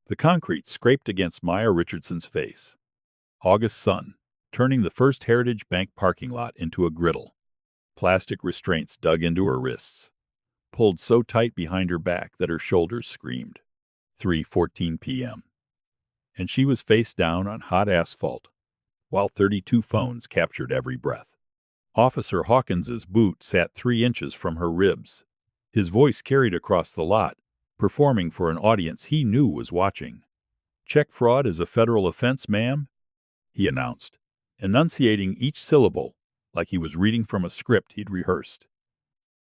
The concrete scraped against Maya Richardson's face. August sun, turning the First Heritage Bank parking lot into a griddle. Plastic restraints dug into her wrists, pulled so tight behind her back that her shoulders screamed. 3:14 p.m. And she was face down on hot asphalt, while 32 phones captured every breath. Officer Hawkins's boot sat 3 inches from her ribs. His voice carried across the lot, performing for an audience he knew was watching. "Check fraud is a federal offense, ma'am," he announced, enunciating each syllable like he was reading from a script he'd rehearsed.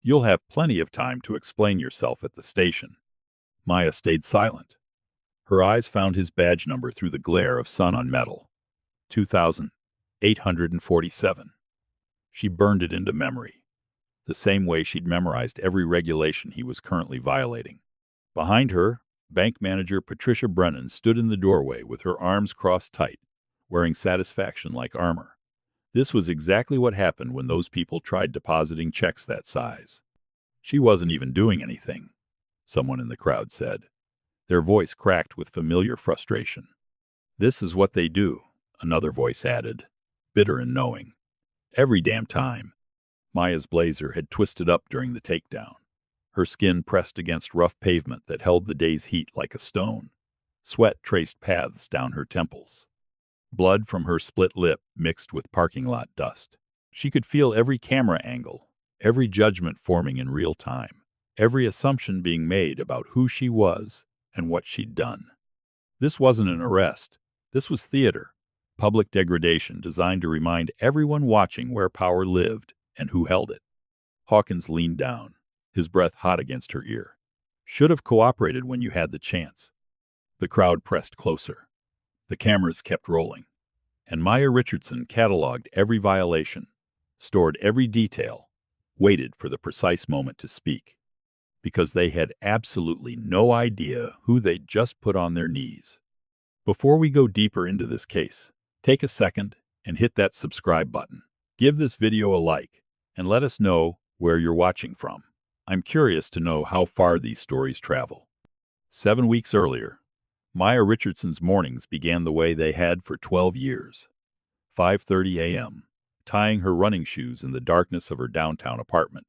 "You'll have plenty of time to explain yourself at the station." Maya stayed silent. Her eyes found his badge number through the glare of sun on metal. 2,847. She burned it into memory, the same way she'd memorized every regulation he was currently violating. Behind her, bank manager Patricia Brennan stood in the doorway with her arms crossed tight, wearing satisfaction like armor. This was exactly what happened when those people tried depositing checks that size. "She wasn't even doing anything," someone in the crowd said. Their voice cracked with familiar frustration. "This is what they do," another voice added, bitter and knowing. "Every damn time." Maya's blazer had twisted up during the takedown. Her skin pressed against rough pavement that held the day's heat like a stone. Sweat traced paths down her temples. Blood from her split lip mixed with parking lot dust. She could feel every camera angle, every judgment forming in real time, every assumption being made about who she was and what she'd done. This wasn't an arrest. This was theater, public degradation designed to remind everyone watching where power lived and who held it. Hawkins leaned down, his breath hot against her ear. "Should have cooperated when you had the chance." The crowd pressed closer. The cameras kept rolling, and Maya Richardson cataloged every violation, stored every detail, waited for the precise moment to speak, because they had absolutely no idea who they'd just put on their knees. Before we go deeper into this case, take a second and hit that subscribe button. Give this video a like, and let us know where you're watching from. I'm curious to know how far these stories travel. 7 weeks earlier, Maya Richardson's mornings began the way they had for 12 years. 5:30 a.m., tying her running shoes in the darkness of her downtown apartment.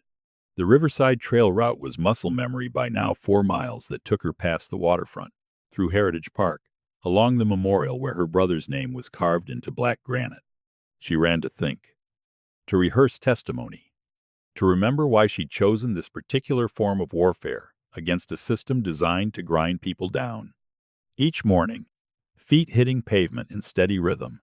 The Riverside Trail route was muscle memory by now, 4 miles that took her past the waterfront, through Heritage Park, along the memorial where her brother's name was carved into black granite. She ran to think, to rehearse testimony, to remember why she'd chosen this particular form of warfare against a system designed to grind people down. Each morning, feet hitting pavement in steady rhythm,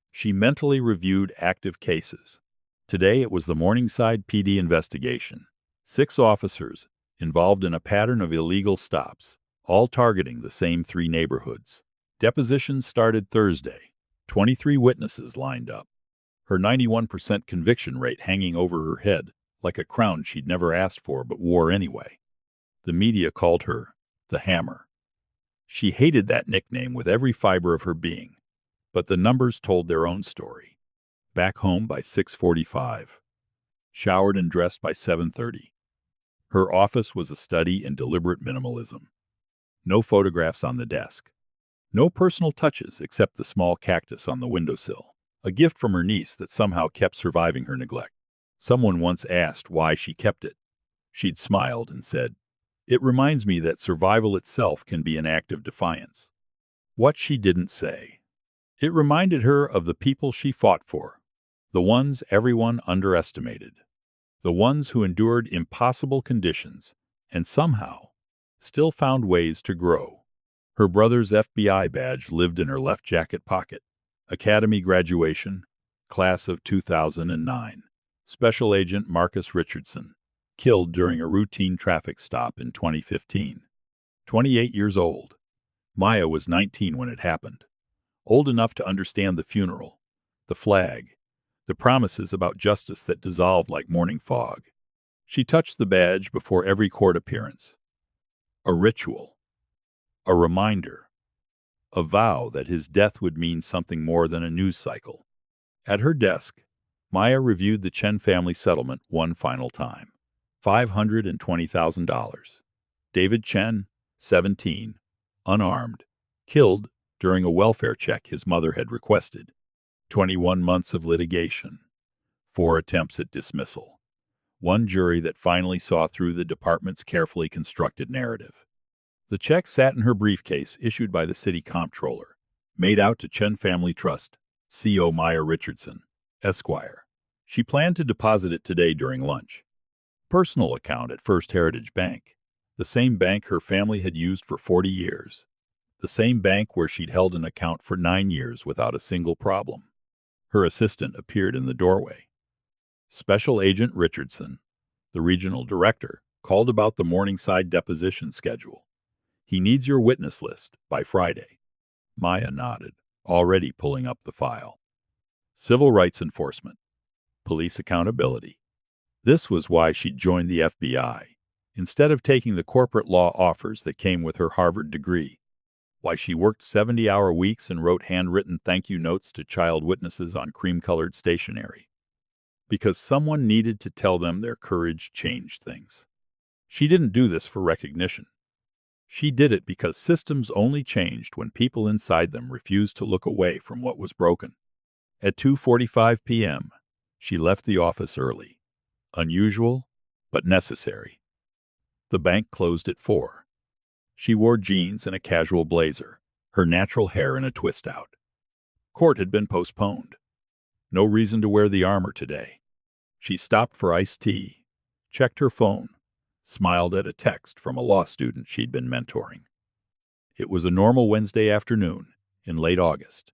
she mentally reviewed active cases. Today it was the Morningside PD investigation. 6 officers involved in a pattern of illegal stops, all targeting the same 3 neighborhoods. Depositions started Thursday. 23 witnesses lined up. Her 91% conviction rate hanging over her head like a crown she'd never asked for but wore anyway. The media called her the Hammer. She hated that nickname with every fiber of her being, but the numbers told their own story. Back home by 6:45. Showered and dressed by 7:30. Her office was a study in deliberate minimalism. No photographs on the desk. No personal touches except the small cactus on the windowsill, a gift from her niece that somehow kept surviving her neglect. Someone once asked why she kept it. She'd smiled and said, "It reminds me that survival itself can be an act of defiance." What she didn't say. It reminded her of the people she fought for, the ones everyone underestimated, the ones who endured impossible conditions and somehow still found ways to grow. Her brother's FBI badge lived in her left jacket pocket. Academy graduation, class of 2009. Special Agent Marcus Richardson, killed during a routine traffic stop in 2015. 28 years old. Maya was 19 when it happened. Old enough to understand the funeral, the flag, the promises about justice that dissolved like morning fog. She touched the badge before every court appearance. A ritual. A reminder. A vow that his death would mean something more than a news cycle. At her desk, Maya reviewed the Chen family settlement one final time. $520,000. David Chen, 17, unarmed, Killed during a welfare check his mother had requested. 21 months of litigation. 4 attempts at dismissal. One jury that finally saw through the department's carefully constructed narrative. The check sat in her briefcase, issued by the city comptroller, made out to Chen Family Trust, C.O. Maya Richardson, Esquire. She planned to deposit it today during lunch. Personal account at First Heritage Bank, the same bank her family had used for 40 years. The same bank where she'd held an account for 9 years without a single problem. Her assistant appeared in the doorway. Special Agent Richardson, the regional director, called about the Morningside deposition schedule. He needs your witness list by Friday. Maya nodded, already pulling up the file. Civil rights enforcement. Police accountability. This was why she'd joined the FBI, instead of taking the corporate law offers that came with her Harvard degree. Why she worked 70-hour weeks and wrote handwritten thank you notes to child witnesses on cream-colored stationery. Because someone needed to tell them their courage changed things. She didn't do this for recognition. She did it because systems only changed when people inside them refused to look away from what was broken. At 2:45 p.m., she left the office early. Unusual, but necessary. The bank closed at 4. She wore jeans and a casual blazer, her natural hair in a twist-out. Court had been postponed. No reason to wear the armor today. She stopped for iced tea, checked her phone, smiled at a text from a law student she'd been mentoring. It was a normal Wednesday afternoon in late August.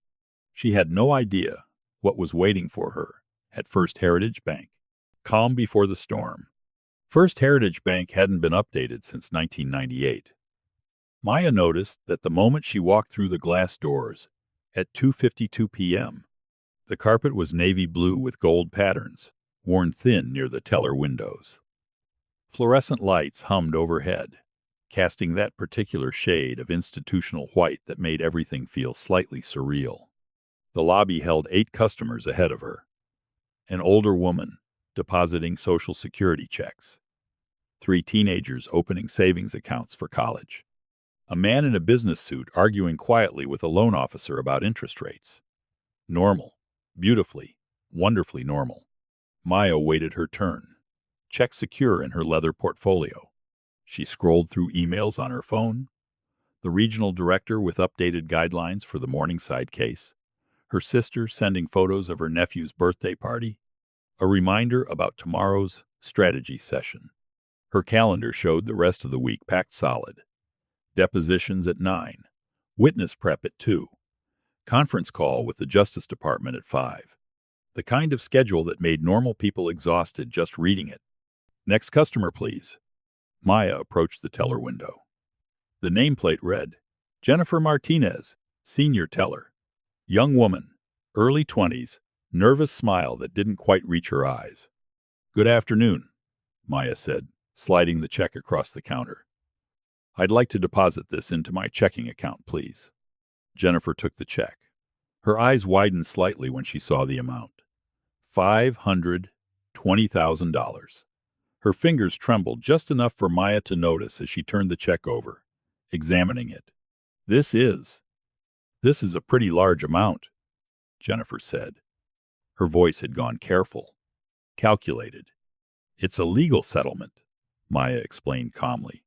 She had no idea what was waiting for her at First Heritage Bank. Calm before the storm. First Heritage Bank hadn't been updated since 1998. Maya noticed that the moment she walked through the glass doors at 2:52 p.m., the carpet was navy blue with gold patterns, worn thin near the teller windows. Fluorescent lights hummed overhead, casting that particular shade of institutional white that made everything feel slightly surreal. The lobby held 8 customers ahead of her. An older woman depositing Social Security checks. 3 teenagers opening savings accounts for college. A man in a business suit arguing quietly with a loan officer about interest rates. Normal. Beautifully, wonderfully normal. Maya waited her turn, check secure in her leather portfolio. She scrolled through emails on her phone. The regional director with updated guidelines for the Morningside case. Her sister sending photos of her nephew's birthday party. A reminder about tomorrow's strategy session. Her calendar showed the rest of the week packed solid. Depositions at 9. Witness prep at 2. Conference call with the Justice Department at 5. The kind of schedule that made normal people exhausted just reading it. Next customer, please. Maya approached the teller window. The nameplate read, Jennifer Martinez, senior teller. Young woman, early 20s, nervous smile that didn't quite reach her eyes. Good afternoon, Maya said, sliding the check across the counter. I'd like to deposit this into my checking account, please. Jennifer took the check. Her eyes widened slightly when she saw the amount. $520,000. Her fingers trembled just enough for Maya to notice as she turned the check over, examining it. This is a pretty large amount, Jennifer said. Her voice had gone careful, calculated. It's a legal settlement, Maya explained calmly.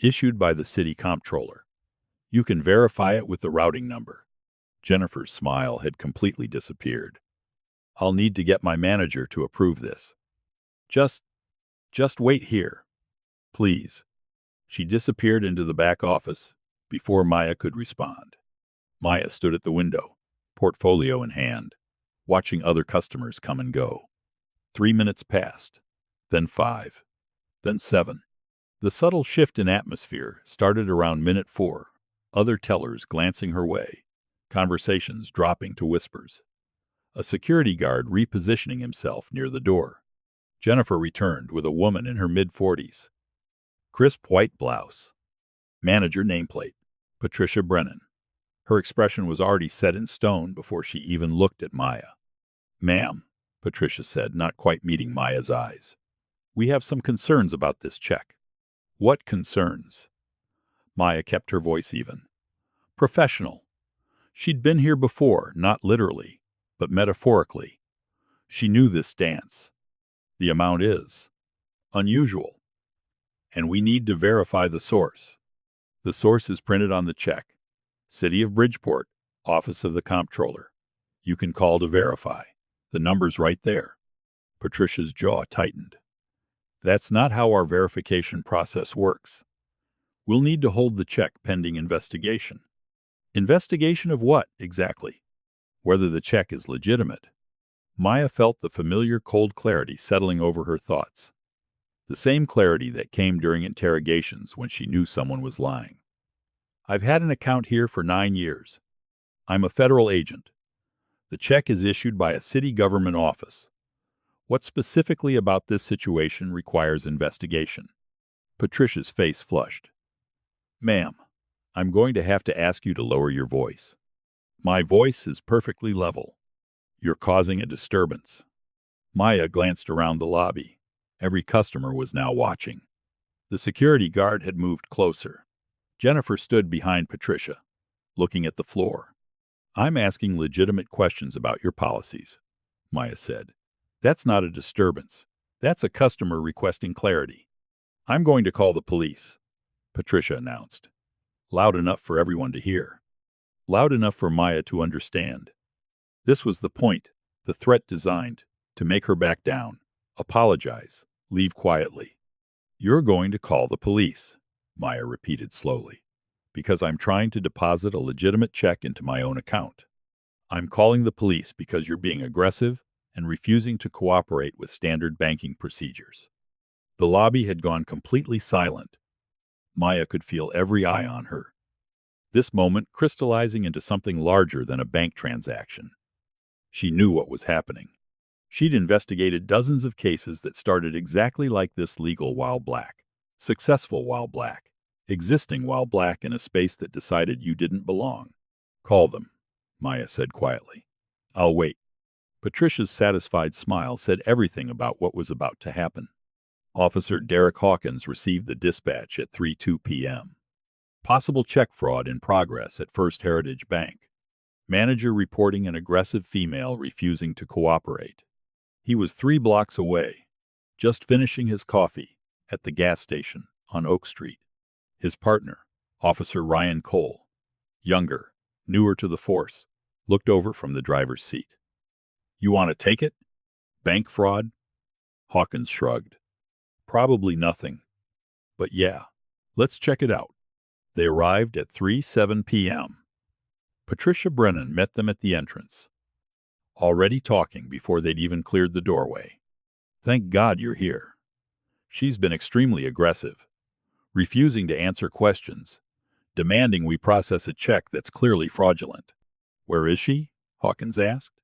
Issued by the city comptroller. You can verify it with the routing number. Jennifer's smile had completely disappeared. I'll need to get my manager to approve this. Just wait here, please. She disappeared into the back office before Maya could respond. Maya stood at the window, portfolio in hand, watching other customers come and go. 3 minutes passed, then 5, then 7. The subtle shift in atmosphere started around minute 4, other tellers glancing her way, conversations dropping to whispers. A security guard repositioning himself near the door. Jennifer returned with a woman in her mid-40s. Crisp white blouse. Manager nameplate, Patricia Brennan. Her expression was already set in stone before she even looked at Maya. Ma'am, Patricia said, not quite meeting Maya's eyes. We have some concerns about this check. What concerns? Maya kept her voice even. Professional. She'd been here before, not literally, but metaphorically. She knew this dance. The amount is unusual, and we need to verify the source. The source is printed on the check. City of Bridgeport, Office of the Comptroller. You can call to verify. The number's right there. Patricia's jaw tightened. That's not how our verification process works. We'll need to hold the check pending investigation. Investigation of what, exactly? Whether the check is legitimate. Maya felt the familiar cold clarity settling over her thoughts. The same clarity that came during interrogations when she knew someone was lying. I've had an account here for 9 years. I'm a federal agent. The check is issued by a city government office. What specifically about this situation requires investigation? Patricia's face flushed. Ma'am, I'm going to have to ask you to lower your voice. My voice is perfectly level. You're causing a disturbance. Maya glanced around the lobby. Every customer was now watching. The security guard had moved closer. Jennifer stood behind Patricia, looking at the floor. I'm asking legitimate questions about your policies, Maya said. That's not a disturbance. That's a customer requesting clarity. I'm going to call the police, Patricia announced. Loud enough for everyone to hear. Loud enough for Maya to understand. This was the point, the threat designed to make her back down, apologize, leave quietly. You're going to call the police, Maya repeated slowly, because I'm trying to deposit a legitimate check into my own account. I'm calling the police because you're being aggressive and refusing to cooperate with standard banking procedures. The lobby had gone completely silent. Maya could feel every eye on her. This moment crystallizing into something larger than a bank transaction. She knew what was happening. She'd investigated dozens of cases that started exactly like this, legal while black, successful while black, existing while black in a space that decided you didn't belong. Call them, Maya said quietly. I'll wait. Patricia's satisfied smile said everything about what was about to happen. Officer Derek Hawkins received the dispatch at 3:02 p.m. Possible check fraud in progress at First Heritage Bank. Manager reporting an aggressive female refusing to cooperate. He was 3 blocks away, just finishing his coffee, at the gas station on Oak Street. His partner, Officer Ryan Cole, younger, newer to the force, looked over from the driver's seat. You want to take it? Bank fraud? Hawkins shrugged. Probably nothing. But yeah, let's check it out. They arrived at 3:07 p.m. Patricia Brennan met them at the entrance, already talking before they'd even cleared the doorway. Thank God you're here. She's been extremely aggressive, refusing to answer questions, demanding we process a check that's clearly fraudulent. Where is she? Hawkins asked.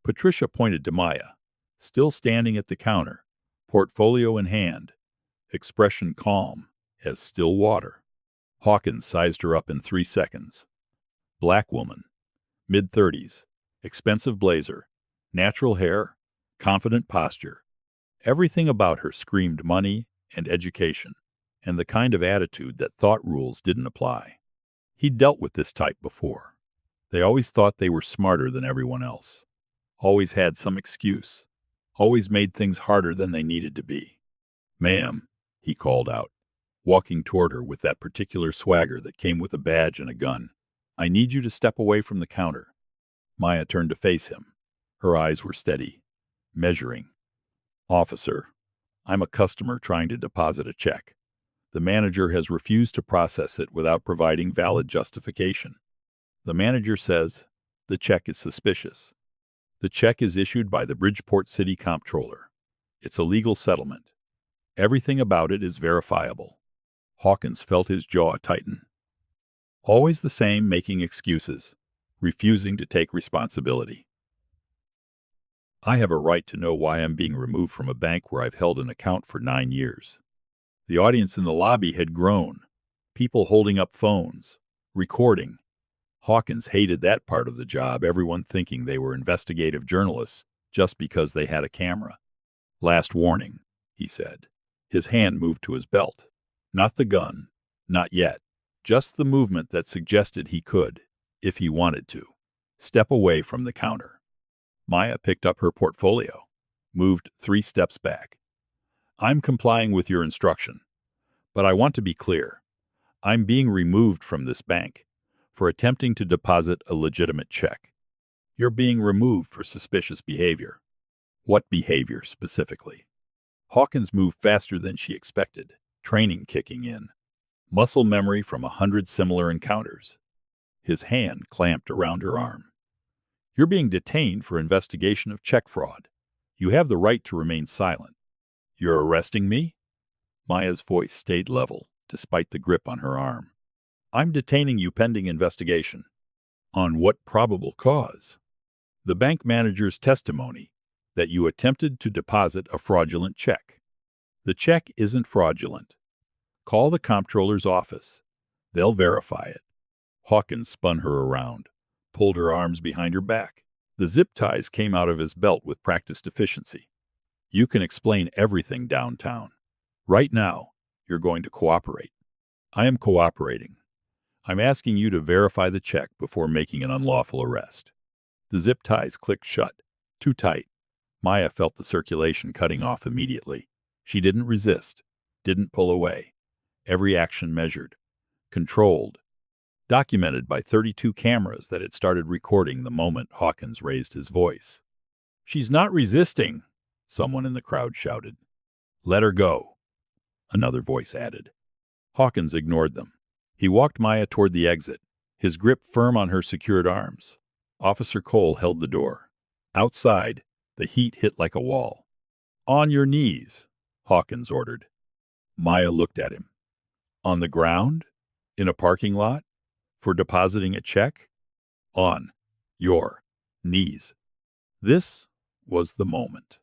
Patricia pointed to Maya, still standing at the counter, portfolio in hand, expression calm as still water. Hawkins sized her up in 3 seconds. Black woman, mid-30s, expensive blazer, natural hair, confident posture. Everything about her screamed money and education, and the kind of attitude that thought rules didn't apply. He'd dealt with this type before. They always thought they were smarter than everyone else. Always had some excuse. Always made things harder than they needed to be. Ma'am, he called out, walking toward her with that particular swagger that came with a badge and a gun. I need you to step away from the counter. Maya turned to face him. Her eyes were steady, measuring. Officer, I'm a customer trying to deposit a check. The manager has refused to process it without providing valid justification. The manager says the check is suspicious. The check is issued by the Bridgeport City Comptroller. It's a legal settlement. Everything about it is verifiable. Hawkins felt his jaw tighten. Always the same, making excuses, refusing to take responsibility. I have a right to know why I'm being removed from a bank where I've held an account for 9 years. The audience in the lobby had grown, people holding up phones, recording. Hawkins hated that part of the job, everyone thinking they were investigative journalists just because they had a camera. Last warning, he said. His hand moved to his belt. Not the gun, not yet, Just the movement that suggested he could, if he wanted to, step away from the counter. Maya picked up her portfolio, moved 3 steps back. I'm complying with your instruction, but I want to be clear. I'm being removed from this bank for attempting to deposit a legitimate check. You're being removed for suspicious behavior. What behavior specifically? Hawkins moved faster than she expected, training kicking in. Muscle memory from 100 similar encounters. His hand clamped around her arm. You're being detained for investigation of check fraud. You have the right to remain silent. You're arresting me? Maya's voice stayed level, despite the grip on her arm. I'm detaining you pending investigation. On what probable cause? The bank manager's testimony that you attempted to deposit a fraudulent check. The check isn't fraudulent. Call the comptroller's office. They'll verify it. Hawkins spun her around, pulled her arms behind her back. The zip ties came out of his belt with practiced efficiency. You can explain everything downtown. Right now, you're going to cooperate. I am cooperating. I'm asking you to verify the check before making an unlawful arrest. The zip ties clicked shut, too tight. Maya felt the circulation cutting off immediately. She didn't resist, didn't pull away. Every action measured, controlled, documented by 32 cameras that had started recording the moment Hawkins raised his voice. She's not resisting, someone in the crowd shouted. Let her go, another voice added. Hawkins ignored them. He walked Maya toward the exit, his grip firm on her secured arms. Officer Cole held the door. Outside, the heat hit like a wall. On your knees, Hawkins ordered. Maya looked at him. On the ground? In a parking lot? For depositing a check? On your knees. This was the moment.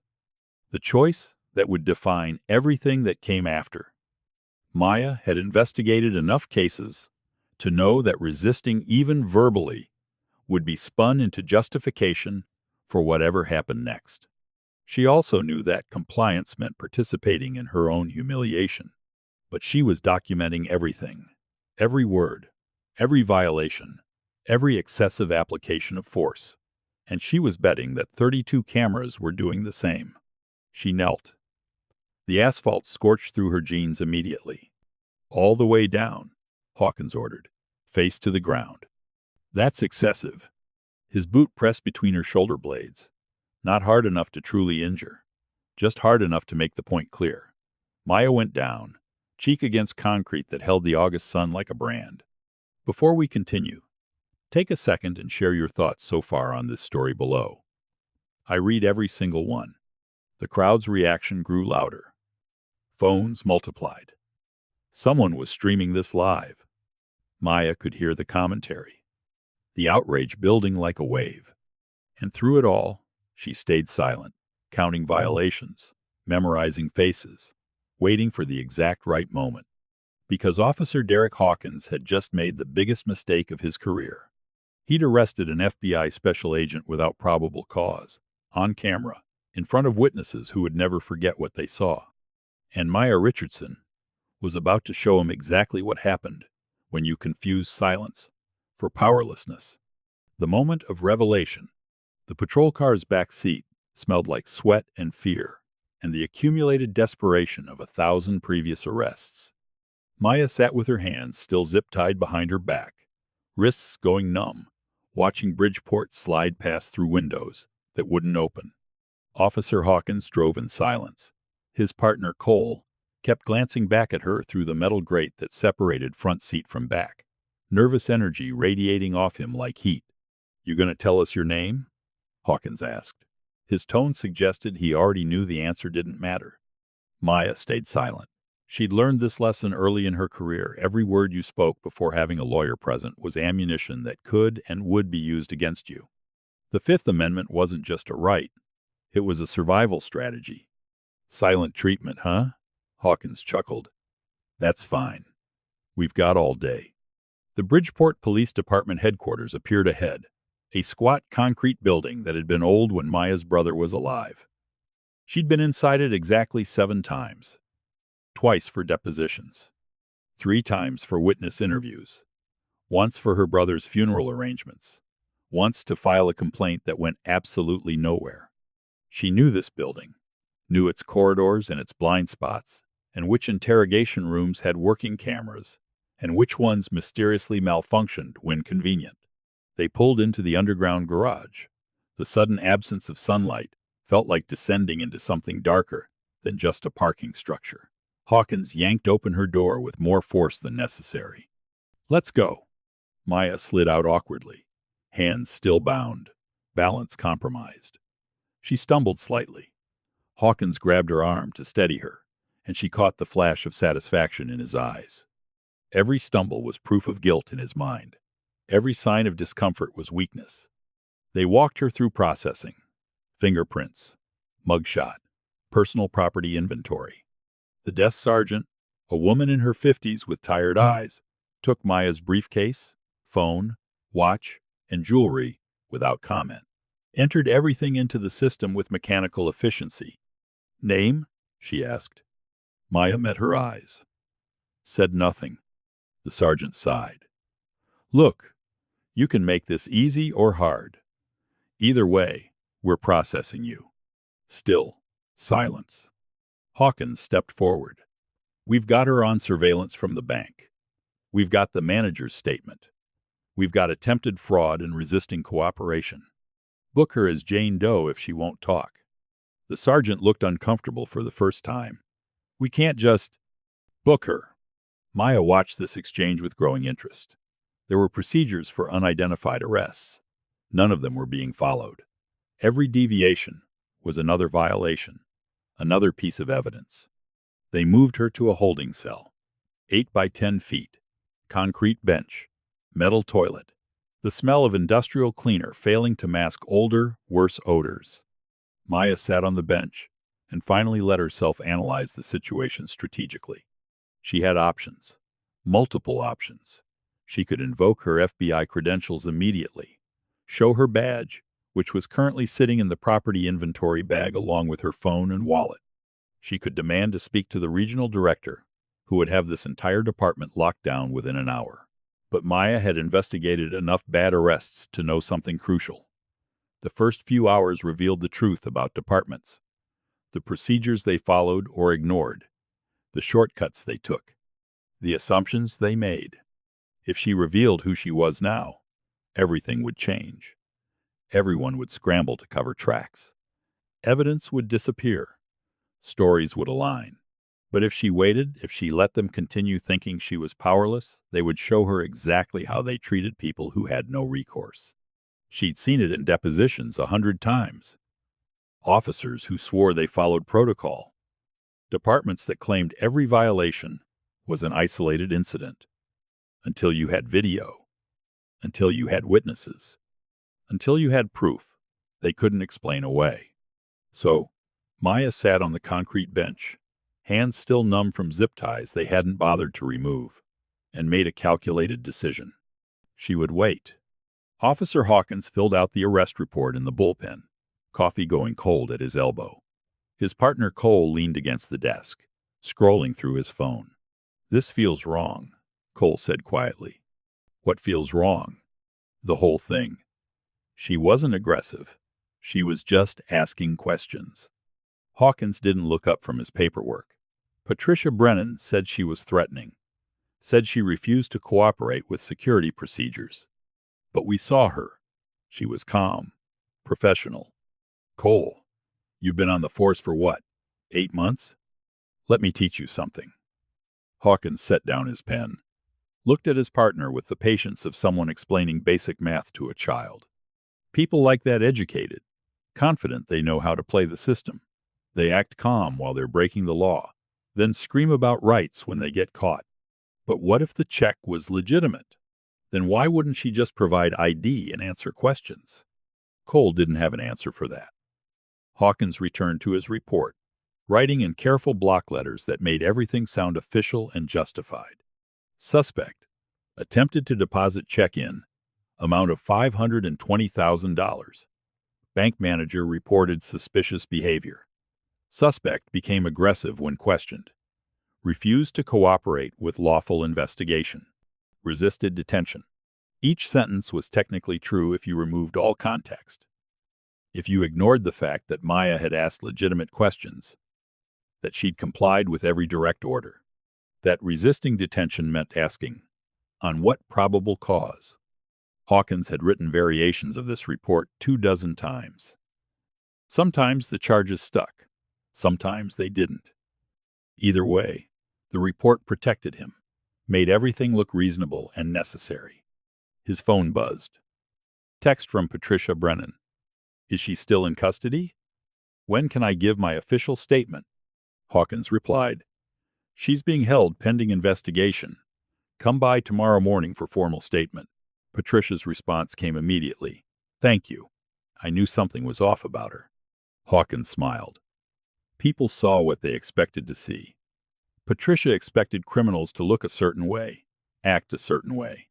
The choice that would define everything that came after. Maya had investigated enough cases to know that resisting even verbally would be spun into justification for whatever happened next. She also knew that compliance meant participating in her own humiliation. But she was documenting everything, every word, every violation, every excessive application of force, and she was betting that 32 cameras were doing the same. She knelt. The asphalt scorched through her jeans immediately. All the way down, Hawkins ordered, face to the ground. That's excessive. His boot pressed between her shoulder blades. Not hard enough to truly injure, just hard enough to make the point clear. Maya went down, cheek against concrete that held the August sun like a brand. Before we continue, take a second and share your thoughts so far on this story below. I read every single one. The crowd's reaction grew louder. Phones multiplied. Someone was streaming this live. Maya could hear the commentary, the outrage building like a wave. And through it all, she stayed silent, counting violations, memorizing faces, waiting for the exact right moment. Because Officer Derek Hawkins had just made the biggest mistake of his career. He'd arrested an FBI special agent without probable cause, on camera, in front of witnesses who would never forget what they saw. And Maya Richardson was about to show him exactly what happened when you confuse silence for powerlessness. The moment of revelation. The patrol car's back seat smelled like sweat and fear, and the accumulated desperation of 1,000 previous arrests. Maya sat with her hands still zip-tied behind her back, wrists going numb, watching Bridgeport slide past through windows that wouldn't open. Officer Hawkins drove in silence. His partner, Cole, kept glancing back at her through the metal grate that separated front seat from back, nervous energy radiating off him like heat. You gonna tell us your name? Hawkins asked. His tone suggested he already knew the answer didn't matter. Maya stayed silent. She'd learned this lesson early in her career. Every word you spoke before having a lawyer present was ammunition that could and would be used against you. The Fifth Amendment wasn't just a right. It was a survival strategy. Silent treatment, huh? Hawkins chuckled. That's fine. We've got all day. The Bridgeport Police Department headquarters appeared ahead, a squat concrete building that had been old when Maya's brother was alive. She'd been inside it exactly 7 times, twice for depositions. 3 times for witness interviews, once for her brother's funeral arrangements, once to file a complaint that went absolutely nowhere. She knew this building, knew its corridors and its blind spots, and which interrogation rooms had working cameras, and which ones mysteriously malfunctioned when convenient. They pulled into the underground garage. The sudden absence of sunlight felt like descending into something darker than just a parking structure. Hawkins yanked open her door with more force than necessary. "Let's go." Maya slid out awkwardly, hands still bound, balance compromised. She stumbled slightly. Hawkins grabbed her arm to steady her, and she caught the flash of satisfaction in his eyes. Every stumble was proof of guilt in his mind. Every sign of discomfort was weakness. They walked her through processing: fingerprints, mugshot, personal property inventory. The desk sergeant, a woman in her 50s with tired eyes, took Maya's briefcase, phone, watch, and jewelry without comment. Entered everything into the system with mechanical efficiency. "Name?" she asked. Maya met her eyes. Said nothing. The sergeant sighed. "Look, you can make this easy or hard. Either way, we're processing you." Still, silence. Hawkins stepped forward. "We've got her on surveillance from the bank. We've got the manager's statement. We've got attempted fraud and resisting cooperation. Book her as Jane Doe if she won't talk." The sergeant looked uncomfortable for the first time. "We can't just—" "Book her." Maya watched this exchange with growing interest. There were procedures for unidentified arrests. None of them were being followed. Every deviation was another violation, another piece of evidence. They moved her to a holding cell. 8 by 10 feet, concrete bench, metal toilet, the smell of industrial cleaner failing to mask older, worse odors. Maya sat on the bench and finally let herself analyze the situation strategically. She had options, multiple options. She could invoke her FBI credentials immediately, show her badge, which was currently sitting in the property inventory bag along with her phone and wallet. She could demand to speak to the regional director, who would have this entire department locked down within an hour. But Maya had investigated enough bad arrests to know something crucial. The first few hours revealed the truth about departments, the procedures they followed or ignored, the shortcuts they took, the assumptions they made. If she revealed who she was now, everything would change. Everyone would scramble to cover tracks. Evidence would disappear. Stories would align. But if she waited, if she let them continue thinking she was powerless, they would show her exactly how they treated people who had no recourse. She'd seen it in depositions 100 times. Officers who swore they followed protocol. Departments that claimed every violation was an isolated incident. Until you had video. Until you had witnesses. Until you had proof they couldn't explain away. So, Maya sat on the concrete bench, hands still numb from zip ties they hadn't bothered to remove, and made a calculated decision. She would wait. Officer Hawkins filled out the arrest report in the bullpen, coffee going cold at his elbow. His partner Cole leaned against the desk, scrolling through his phone. "This feels wrong," Cole said quietly. "What feels wrong?" "The whole thing." She wasn't aggressive. She was just asking questions. Hawkins didn't look up from his paperwork. Patricia Brennan said she was threatening, said she refused to cooperate with security procedures. But we saw her. She was calm, professional. "Cole, you've been on the force for what, 8 months? Let me teach you something." Hawkins set down his pen, looked at his partner with the patience of someone explaining basic math to a child. People like that educated, confident they know how to play the system. They act calm while they're breaking the law, then scream about rights when they get caught. But what if the check was legitimate? Then why wouldn't she just provide ID and answer questions? Cole didn't have an answer for that. Hawkins returned to his report, writing in careful block letters that made everything sound official and justified. Suspect, attempted to deposit check in, amount of $520,000. Bank manager reported suspicious behavior. Suspect became aggressive when questioned. refused to cooperate with lawful investigation, resisted detention. Each sentence was technically true if you removed all context. If you ignored the fact that Maya had asked legitimate questions, that she'd complied with every direct order, that resisting detention meant asking, on what probable cause? Hawkins had written variations of this report 24 times. Sometimes the charges stuck, sometimes they didn't. Either way, the report protected him, made everything look reasonable and necessary. His phone buzzed. Text from Patricia Brennan. Is she still in custody? When can I give my official statement? Hawkins replied, she's being held pending investigation. Come by tomorrow morning for formal statement. Patricia's response came immediately. Thank you. I knew something was off about her. Hawkins smiled. People saw what they expected to see. Patricia expected criminals to look a certain way, act a certain way.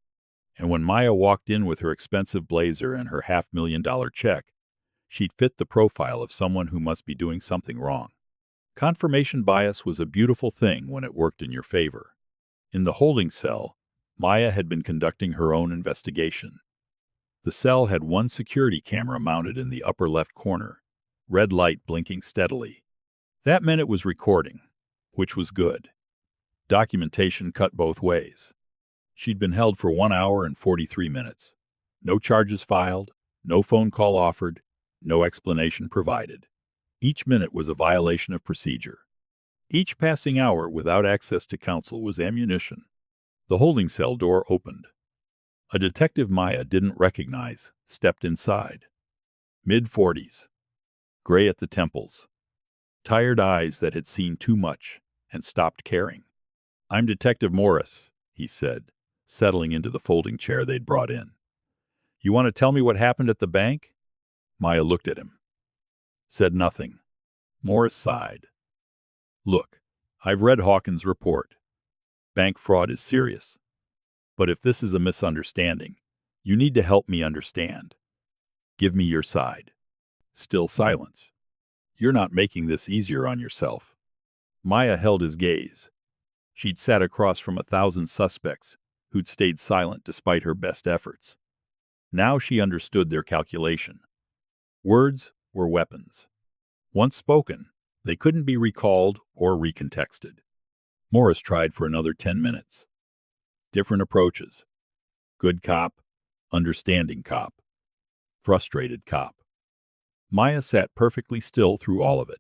And when Maya walked in with her expensive blazer and her $500,000 check, she'd fit the profile of someone who must be doing something wrong. Confirmation bias was a beautiful thing when it worked in your favor. In the holding cell, Maya had been conducting her own investigation. The cell had one security camera mounted in the upper left corner, red light blinking steadily. That meant it was recording, which was good. Documentation cut both ways. She'd been held for 1 hour and 43 minutes. No charges filed, no phone call offered, no explanation provided. Each minute was a violation of procedure. Each passing hour without access to counsel was ammunition. The holding cell door opened. A detective Maya didn't recognize stepped inside. Mid-40s. Gray at the temples. Tired eyes that had seen too much and stopped caring. I'm Detective Morris, he said, settling into the folding chair they'd brought in. You want to tell me what happened at the bank? Maya looked at him. Said nothing. Morris sighed. Look, I've read Hawkins' report. Bank fraud is serious. But if this is a misunderstanding, you need to help me understand. Give me your side. Still silence. You're not making this easier on yourself. Maya held his gaze. She'd sat across from 1,000 suspects who'd stayed silent despite her best efforts. Now she understood their calculation. Words were weapons. Once spoken, they couldn't be recalled or recontexted. Morris tried for another 10 minutes. Different approaches. Good cop, understanding cop, frustrated cop. Maya sat perfectly still through all of it,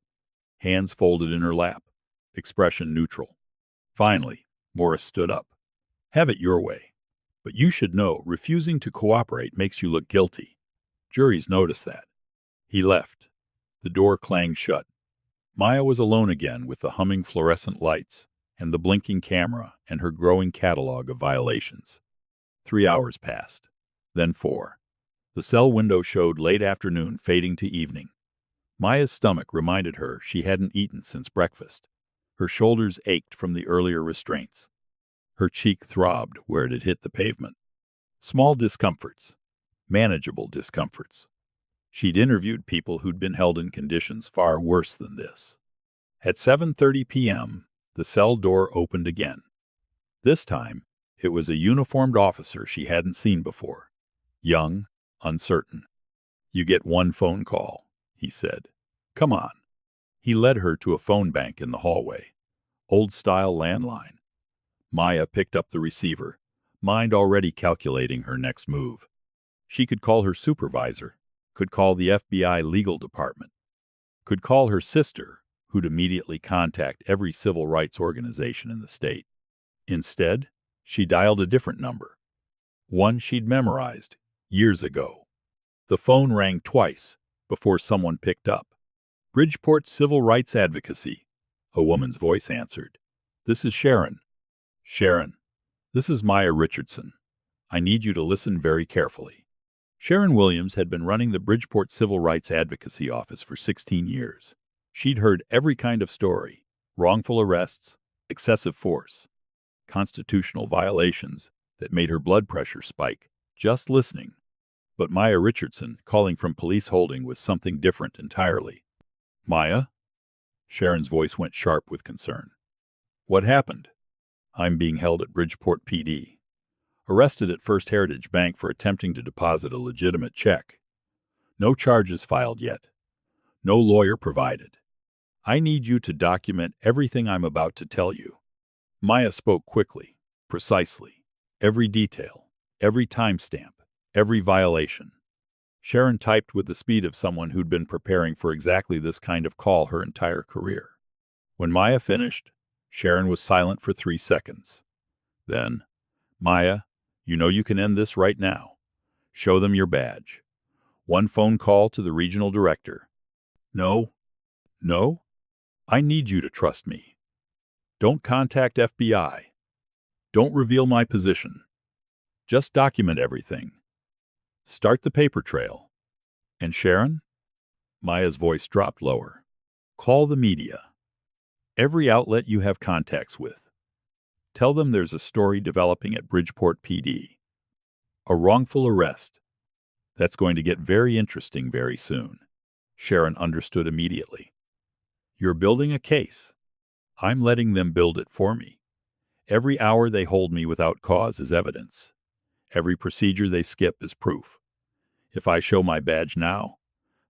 hands folded in her lap, expression neutral. Finally, Morris stood up. Have it your way. But you should know refusing to cooperate makes you look guilty. Juries notice that. He left. The door clanged shut. Maya was alone again with the humming fluorescent lights and the blinking camera and her growing catalog of violations. 3 hours passed. Then 4. The cell window showed late afternoon fading to evening. Maya's stomach reminded her she hadn't eaten since breakfast. Her shoulders ached from the earlier restraints. Her cheek throbbed where it had hit the pavement. Small discomforts. Manageable discomforts. She'd interviewed people who'd been held in conditions far worse than this. At 7:30 p.m., the cell door opened again. This time, it was a uniformed officer she hadn't seen before. Young, uncertain. You get one phone call, he said. Come on. He led her to a phone bank in the hallway. Old-style landline. Maya picked up the receiver, mind already calculating her next move. She could call her supervisor, could call the FBI legal department, could call her sister, who'd immediately contact every civil rights organization in the state. Instead, she dialed a different number, one she'd memorized years ago. The phone rang twice before someone picked up. Bridgeport Civil Rights Advocacy, a woman's voice answered. This is Sharon. Sharon, this is Maya Richardson. I need you to listen very carefully. Sharon Williams had been running the Bridgeport Civil Rights Advocacy Office for 16 years. She'd heard every kind of story, wrongful arrests, excessive force, constitutional violations that made her blood pressure spike just listening. But Maya Richardson calling from police holding was something different entirely. Maya? Sharon's voice went sharp with concern. What happened? I'm being held at Bridgeport PD. Arrested at First Heritage Bank for attempting to deposit a legitimate check. No charges filed yet. No lawyer provided. I need you to document everything I'm about to tell you. Maya spoke quickly, precisely. Every detail, every timestamp, every violation. Sharon typed with the speed of someone who'd been preparing for exactly this kind of call her entire career. When Maya finished, Sharon was silent for 3 seconds. Then, Maya, you know you can end this right now. Show them your badge. One phone call to the regional director. No. I need you to trust me. Don't contact FBI. Don't reveal my position. Just document everything. Start the paper trail. And Sharon? Maya's voice dropped lower. Call the media. Every outlet you have contacts with. Tell them there's a story developing at Bridgeport PD. A wrongful arrest. That's going to get very interesting very soon. Sharon understood immediately. You're building a case. I'm letting them build it for me. Every hour they hold me without cause is evidence. Every procedure they skip is proof. If I show my badge now,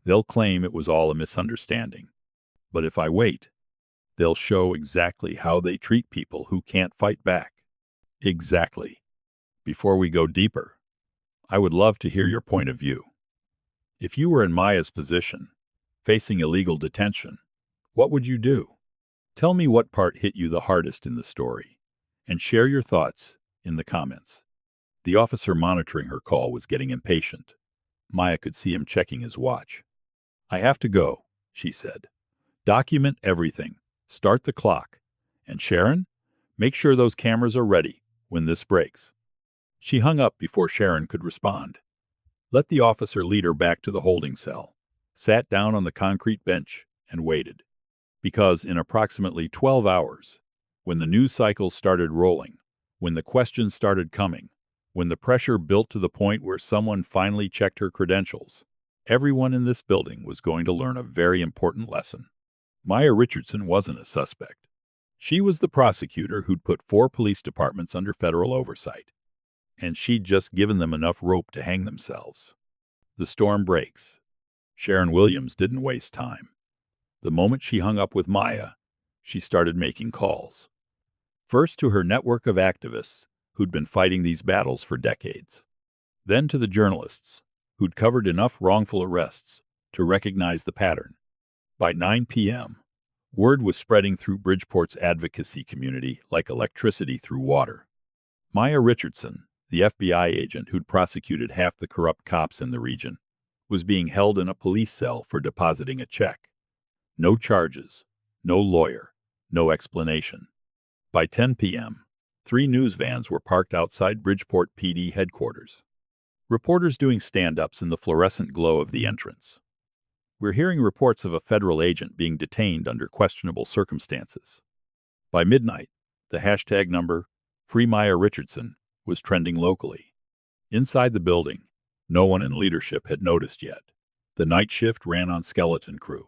they'll claim it was all a misunderstanding. But if I wait, they'll show exactly how they treat people who can't fight back. Exactly. Before we go deeper, I would love to hear your point of view. If you were in Maya's position, facing illegal detention, what would you do? Tell me what part hit you the hardest in the story, and share your thoughts in the comments. The officer monitoring her call was getting impatient. Maya could see him checking his watch. I have to go, she said. Document everything. Start the clock. And Sharon, make sure those cameras are ready when this breaks. She hung up before Sharon could respond. Let the officer lead her back to the holding cell, sat down on the concrete bench, and waited. Because in approximately 12 hours, when the news cycles started rolling, when the questions started coming, when the pressure built to the point where someone finally checked her credentials, everyone in this building was going to learn a very important lesson. Maya Richardson wasn't a suspect. She was the prosecutor who'd put 4 police departments under federal oversight. And she'd just given them enough rope to hang themselves. The storm breaks. Sharon Williams didn't waste time. The moment she hung up with Maya, she started making calls. First to her network of activists who'd been fighting these battles for decades. Then to the journalists who'd covered enough wrongful arrests to recognize the pattern. By 9 p.m., word was spreading through Bridgeport's advocacy community like electricity through water. Maya Richardson, the FBI agent who'd prosecuted half the corrupt cops in the region, was being held in a police cell for depositing a check. No charges, no lawyer, no explanation. By 10 p.m., 3 news vans were parked outside Bridgeport PD headquarters. Reporters doing stand-ups in the fluorescent glow of the entrance. We're hearing reports of a federal agent being detained under questionable circumstances. By midnight, the hashtag number, Free Maya Richardson, was trending locally. Inside the building, no one in leadership had noticed yet. The night shift ran on skeleton crew.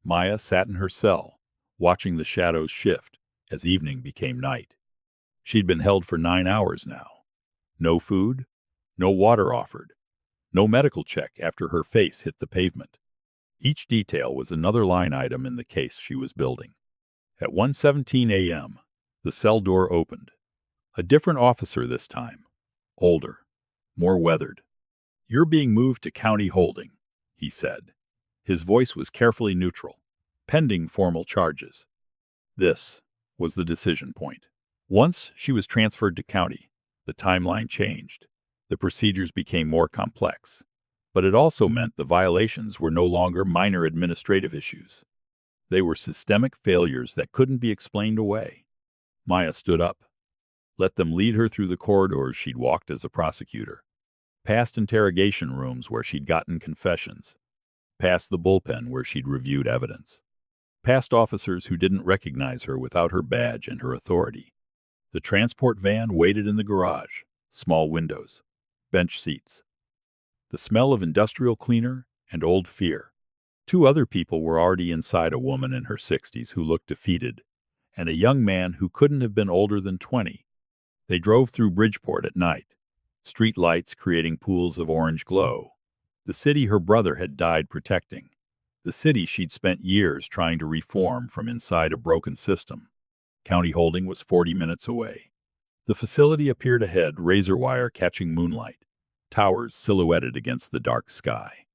Maya sat in her cell, watching the shadows shift as evening became night. She'd been held for 9 hours now. No food, no water offered, no medical check after her face hit the pavement. Each detail was another line item in the case she was building. At 1:17 a.m., the cell door opened. A different officer this time. Older, more weathered. You're being moved to county holding, he said. His voice was carefully neutral, pending formal charges. This was the decision point. Once she was transferred to county, the timeline changed. The procedures became more complex. But it also meant the violations were no longer minor administrative issues. They were systemic failures that couldn't be explained away. Maya stood up. Let them lead her through the corridors she'd walked as a prosecutor. Past interrogation rooms where she'd gotten confessions. Past the bullpen where she'd reviewed evidence. Past officers who didn't recognize her without her badge and her authority. The transport van waited in the garage. Small windows. Bench seats. The smell of industrial cleaner and old fear. 2 other people were already inside, a woman in her 60s who looked defeated, and a young man who couldn't have been older than 20. They drove through Bridgeport at night, street lights creating pools of orange glow. The city her brother had died protecting. The city she'd spent years trying to reform from inside a broken system. County Holding was 40 minutes away. The facility appeared ahead, razor wire catching moonlight, towers silhouetted against the dark sky.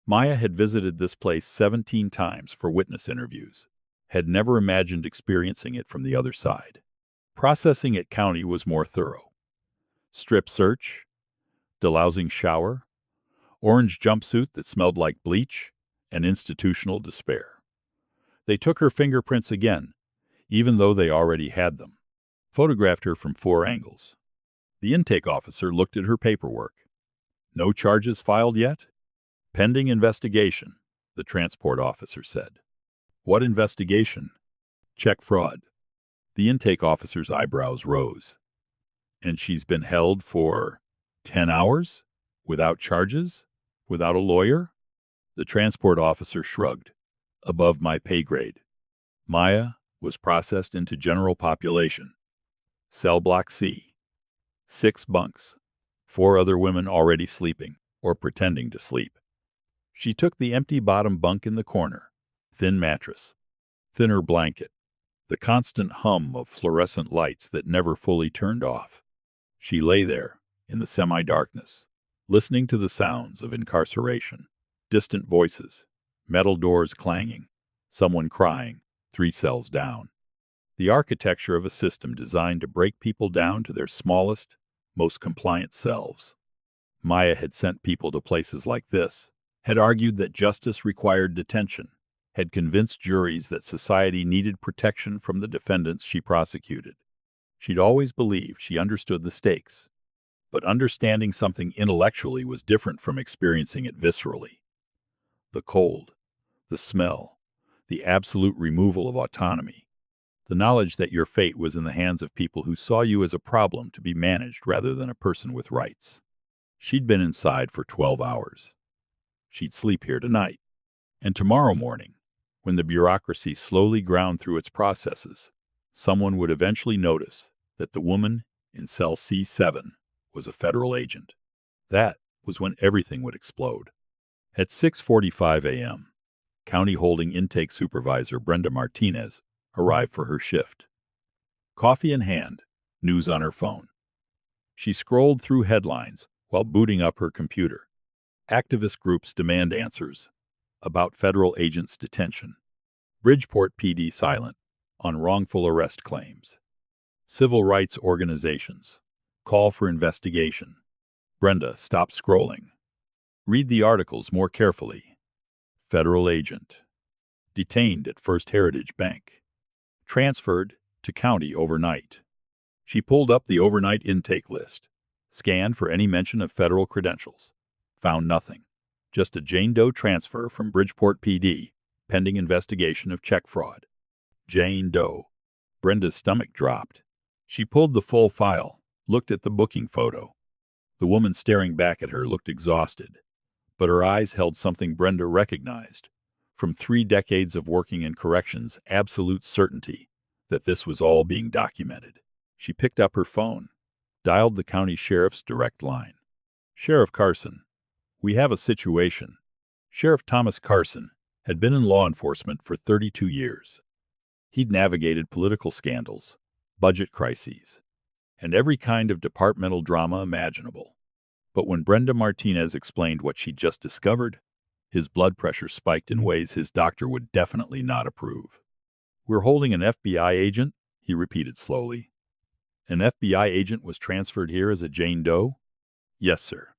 Maya had visited this place 17 times for witness interviews, had never imagined experiencing it from the other side. Processing at County was more thorough. Strip search, delousing shower, orange jumpsuit that smelled like bleach, and institutional despair. They took her fingerprints again, even though they already had them, photographed her from 4 angles. The intake officer looked at her paperwork. No charges filed yet? Pending investigation, the transport officer said. What investigation? Check fraud. The intake officer's eyebrows rose. And she's been held for 10 hours? Without charges? Without a lawyer? The transport officer shrugged. Above my pay grade. Maya was processed into general population. Cell block C. 6 bunks. 4 other women already sleeping, or pretending to sleep. She took the empty bottom bunk in the corner. Thin mattress. Thinner blanket. The constant hum of fluorescent lights that never fully turned off. She lay there, in the semi-darkness, listening to the sounds of incarceration. Distant voices, metal doors clanging, someone crying, 3 cells down. The architecture of a system designed to break people down to their smallest, most compliant selves. Maya had sent people to places like this, had argued that justice required detention, had convinced juries that society needed protection from the defendants she prosecuted. She'd always believed she understood the stakes, but understanding something intellectually was different from experiencing it viscerally. The cold, the smell, the absolute removal of autonomy, the knowledge that your fate was in the hands of people who saw you as a problem to be managed rather than a person with rights. She'd been inside for 12 hours. She'd sleep here tonight. And tomorrow morning, when the bureaucracy slowly ground through its processes, someone would eventually notice that the woman in cell C7 was a federal agent. That was when everything would explode. At 6:45 a.m., County Holding Intake Supervisor Brenda Martinez arrived for her shift. Coffee in hand, news on her phone. She scrolled through headlines while booting up her computer. Activist groups demand answers about federal agents' detention. Bridgeport PD silent on wrongful arrest claims. Civil rights organizations call for investigation. Brenda stopped scrolling. Read the articles more carefully. Federal agent. Detained at First Heritage Bank. Transferred to county overnight. She pulled up the overnight intake list, scanned for any mention of federal credentials. Found nothing. Just a Jane Doe transfer from Bridgeport PD, pending investigation of check fraud. Jane Doe. Brenda's stomach dropped. She pulled the full file, looked at the booking photo. The woman staring back at her looked exhausted, but her eyes held something Brenda recognized. From 3 decades of working in corrections, absolute certainty that this was all being documented. She picked up her phone, dialed the county sheriff's direct line. Sheriff Carson, we have a situation. Sheriff Thomas Carson had been in law enforcement for 32 years. He'd navigated political scandals, budget crises, and every kind of departmental drama imaginable. But when Brenda Martinez explained what she'd just discovered, his blood pressure spiked in ways his doctor would definitely not approve. We're holding an FBI agent, he repeated slowly. An FBI agent was transferred here as a Jane Doe? Yes, sir.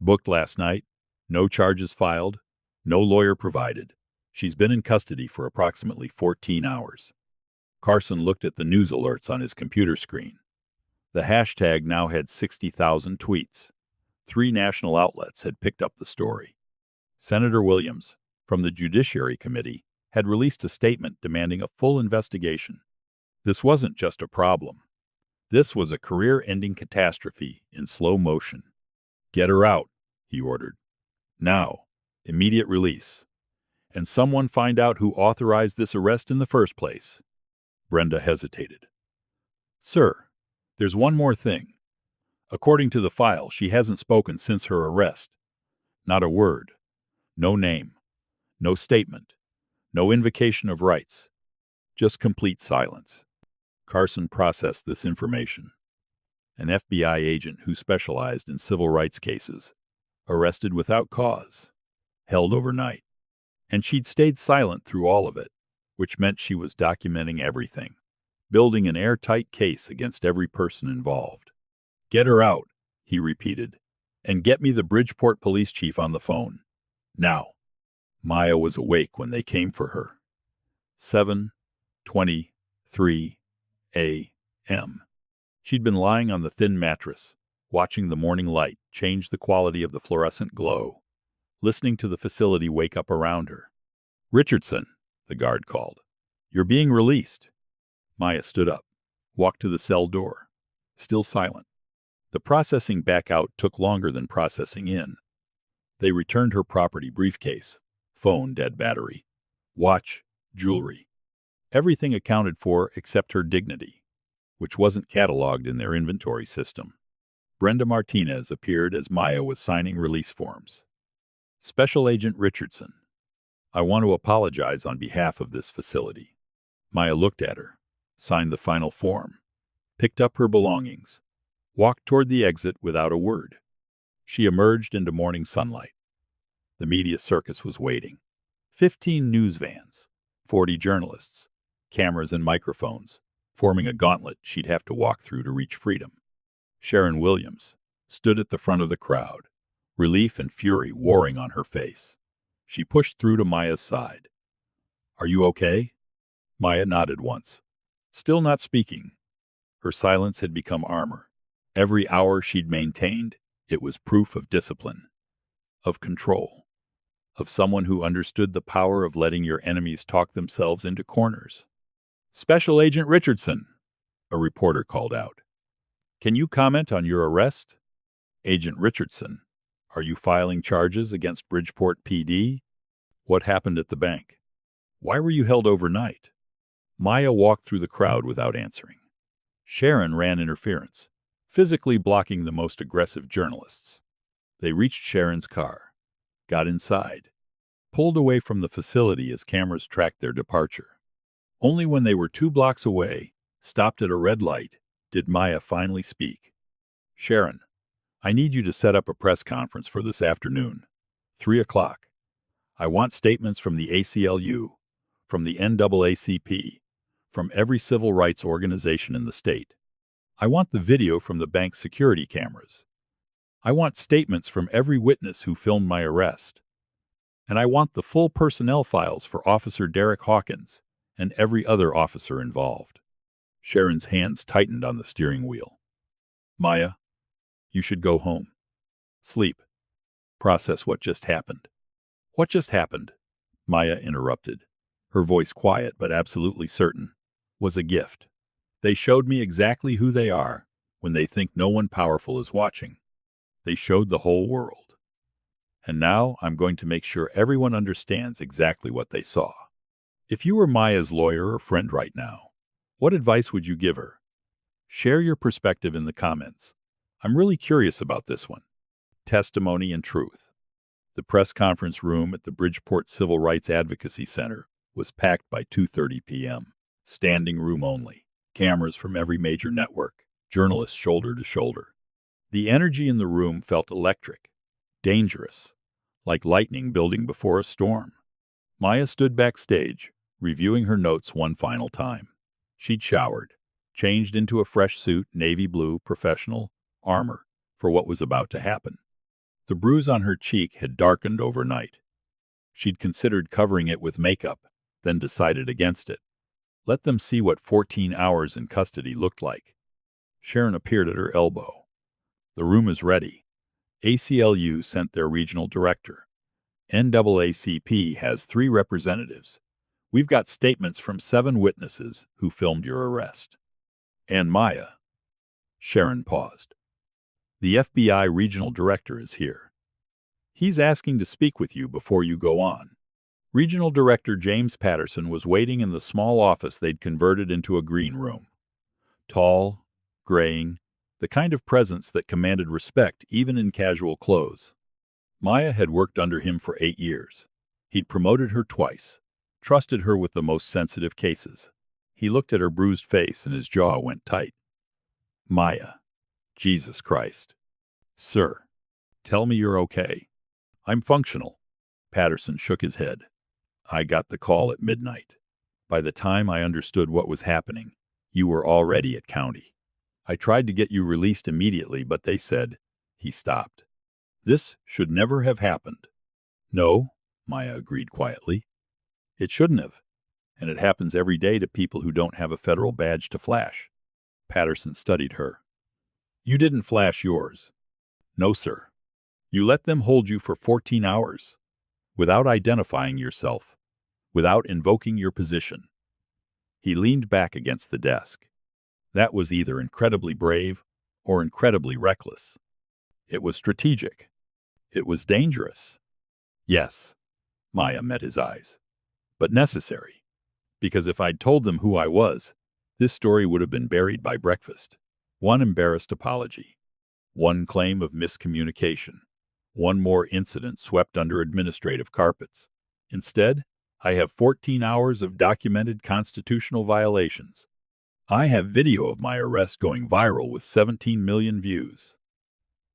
Booked last night. No charges filed. No lawyer provided. She's been in custody for approximately 14 hours. Carson looked at the news alerts on his computer screen. The hashtag now had 60,000 tweets. 3 national outlets had picked up the story. Senator Williams, from the Judiciary Committee, had released a statement demanding a full investigation. This wasn't just a problem. This was a career-ending catastrophe in slow motion. Get her out, he ordered. Now, immediate release. And someone find out who authorized this arrest in the first place. Brenda hesitated. Sir, there's one more thing. According to the file, she hasn't spoken since her arrest. Not a word. No name. No statement. No invocation of rights. Just complete silence. Carson processed this information. An FBI agent who specialized in civil rights cases. Arrested without cause. Held overnight. And she'd stayed silent through all of it, which meant she was documenting everything. Building an airtight case against every person involved. Get her out, he repeated, and get me the Bridgeport police chief on the phone. Now. Maya was awake when they came for her. 7:23 a.m. She'd been lying on the thin mattress, watching the morning light change the quality of the fluorescent glow, listening to the facility wake up around her. Richardson, the guard called. You're being released. Maya stood up, walked to the cell door, still silent. The processing back out took longer than processing in. They returned her property briefcase, phone, dead battery, watch, jewelry. Everything accounted for except her dignity, which wasn't cataloged in their inventory system. Brenda Martinez appeared as Maya was signing release forms. Special Agent Richardson, I want to apologize on behalf of this facility. Maya looked at her, signed the final form, picked up her belongings, walked toward the exit without a word. She emerged into morning sunlight. The media circus was waiting. 15 news vans, 40 journalists, cameras and microphones, forming a gauntlet she'd have to walk through to reach freedom. Sharon Williams stood at the front of the crowd, relief and fury warring on her face. She pushed through to Maya's side. Are you okay? Maya nodded once, still not speaking. Her silence had become armor. Every hour she'd maintained, it was proof of discipline, of control, of someone who understood the power of letting your enemies talk themselves into corners. Special Agent Richardson, a reporter called out. Can you comment on your arrest? Agent Richardson, are you filing charges against Bridgeport PD? What happened at the bank? Why were you held overnight? Maya walked through the crowd without answering. Sharon ran interference, physically blocking the most aggressive journalists. They reached Sharon's car, got inside, pulled away from the facility as cameras tracked their departure. Only when they were 2 blocks away, stopped at a red light, did Maya finally speak. Sharon, I need you to set up a press conference for this afternoon, 3 o'clock. I want statements from the ACLU, from the NAACP, from every civil rights organization in the state. I want the video from the bank's security cameras. I want statements from every witness who filmed my arrest. And I want the full personnel files for Officer Derek Hawkins and every other officer involved. Sharon's hands tightened on the steering wheel. Maya, you should go home. Sleep. Process what just happened. What just happened? Maya interrupted. Her voice quiet but absolutely certain. Was a gift. They showed me exactly who they are when they think no one powerful is watching. They showed the whole world. And now I'm going to make sure everyone understands exactly what they saw. If you were Maya's lawyer or friend right now, what advice would you give her? Share your perspective in the comments. I'm really curious about this one. Testimony and truth. The press conference room at the Bridgeport Civil Rights Advocacy Center was packed by 2:30 p.m. Standing room only. Cameras from every major network. Journalists shoulder to shoulder. The energy in the room felt electric, dangerous, like lightning building before a storm. Maya stood backstage, reviewing her notes one final time. She'd showered, changed into a fresh suit, navy blue, professional, armor, for what was about to happen. The bruise on her cheek had darkened overnight. She'd considered covering it with makeup, then decided against it. Let them see what 14 hours in custody looked like. Sharon appeared at her elbow. The room is ready. ACLU sent their regional director. NAACP has 3 representatives. We've got statements from 7 witnesses who filmed your arrest. And Maya. Sharon paused. The FBI regional director is here. He's asking to speak with you before you go on. Regional Director James Patterson was waiting in the small office they'd converted into a green room. Tall, graying, the kind of presence that commanded respect even in casual clothes. Maya had worked under him for 8 years. He'd promoted her twice, trusted her with the most sensitive cases. He looked at her bruised face and his jaw went tight. Maya. Jesus Christ. Sir, tell me you're okay. I'm functional. Patterson shook his head. I got the call at midnight. By the time I understood what was happening, you were already at county. I tried to get you released immediately, but they said, he stopped. This should never have happened. No, Maya agreed quietly. It shouldn't have. And it happens every day to people who don't have a federal badge to flash. Patterson studied her. You didn't flash yours. No, sir. You let them hold you for 14 hours, without identifying yourself, without invoking your position. He leaned back against the desk. That was either incredibly brave or incredibly reckless. It was strategic. It was dangerous. Yes, Maya met his eyes. But necessary. Because if I'd told them who I was, this story would have been buried by breakfast. One embarrassed apology. One claim of miscommunication. One more incident swept under administrative carpets. Instead, I have 14 hours of documented constitutional violations. I have video of my arrest going viral with 17 million views.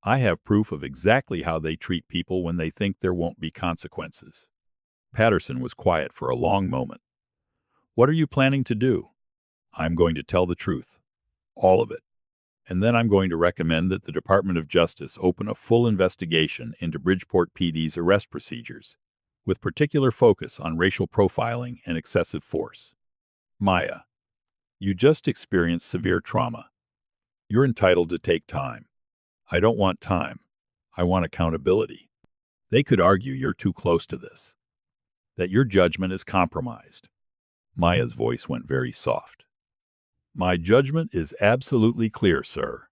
I have proof of exactly how they treat people when they think there won't be consequences. Patterson was quiet for a long moment. What are you planning to do? I'm going to tell the truth. All of it. And then I'm going to recommend that the Department of Justice open a full investigation into Bridgeport PD's arrest procedures, with particular focus on racial profiling and excessive force. Maya, you just experienced severe trauma. You're entitled to take time. I don't want time. I want accountability. They could argue you're too close to this, that your judgment is compromised. Maya's voice went very soft. My judgment is absolutely clear, sir.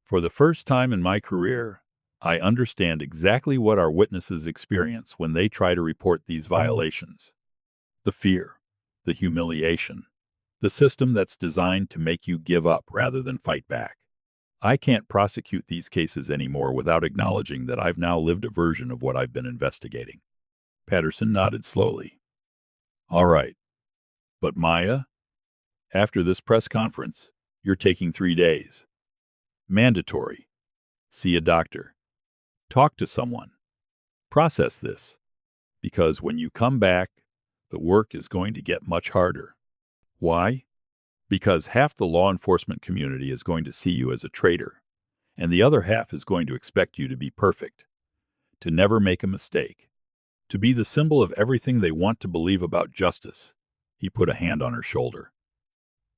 For the first time in my career, I understand exactly what our witnesses experience when they try to report these violations. The fear, the humiliation, the system that's designed to make you give up rather than fight back. I can't prosecute these cases anymore without acknowledging that I've now lived a version of what I've been investigating. Patterson nodded slowly. All right. But Maya, after this press conference, you're taking 3 days. Mandatory. See a doctor. Talk to someone. Process this. Because when you come back, the work is going to get much harder. Why? Because half the law enforcement community is going to see you as a traitor, and the other half is going to expect you to be perfect, to never make a mistake, to be the symbol of everything they want to believe about justice. He put a hand on her shoulder.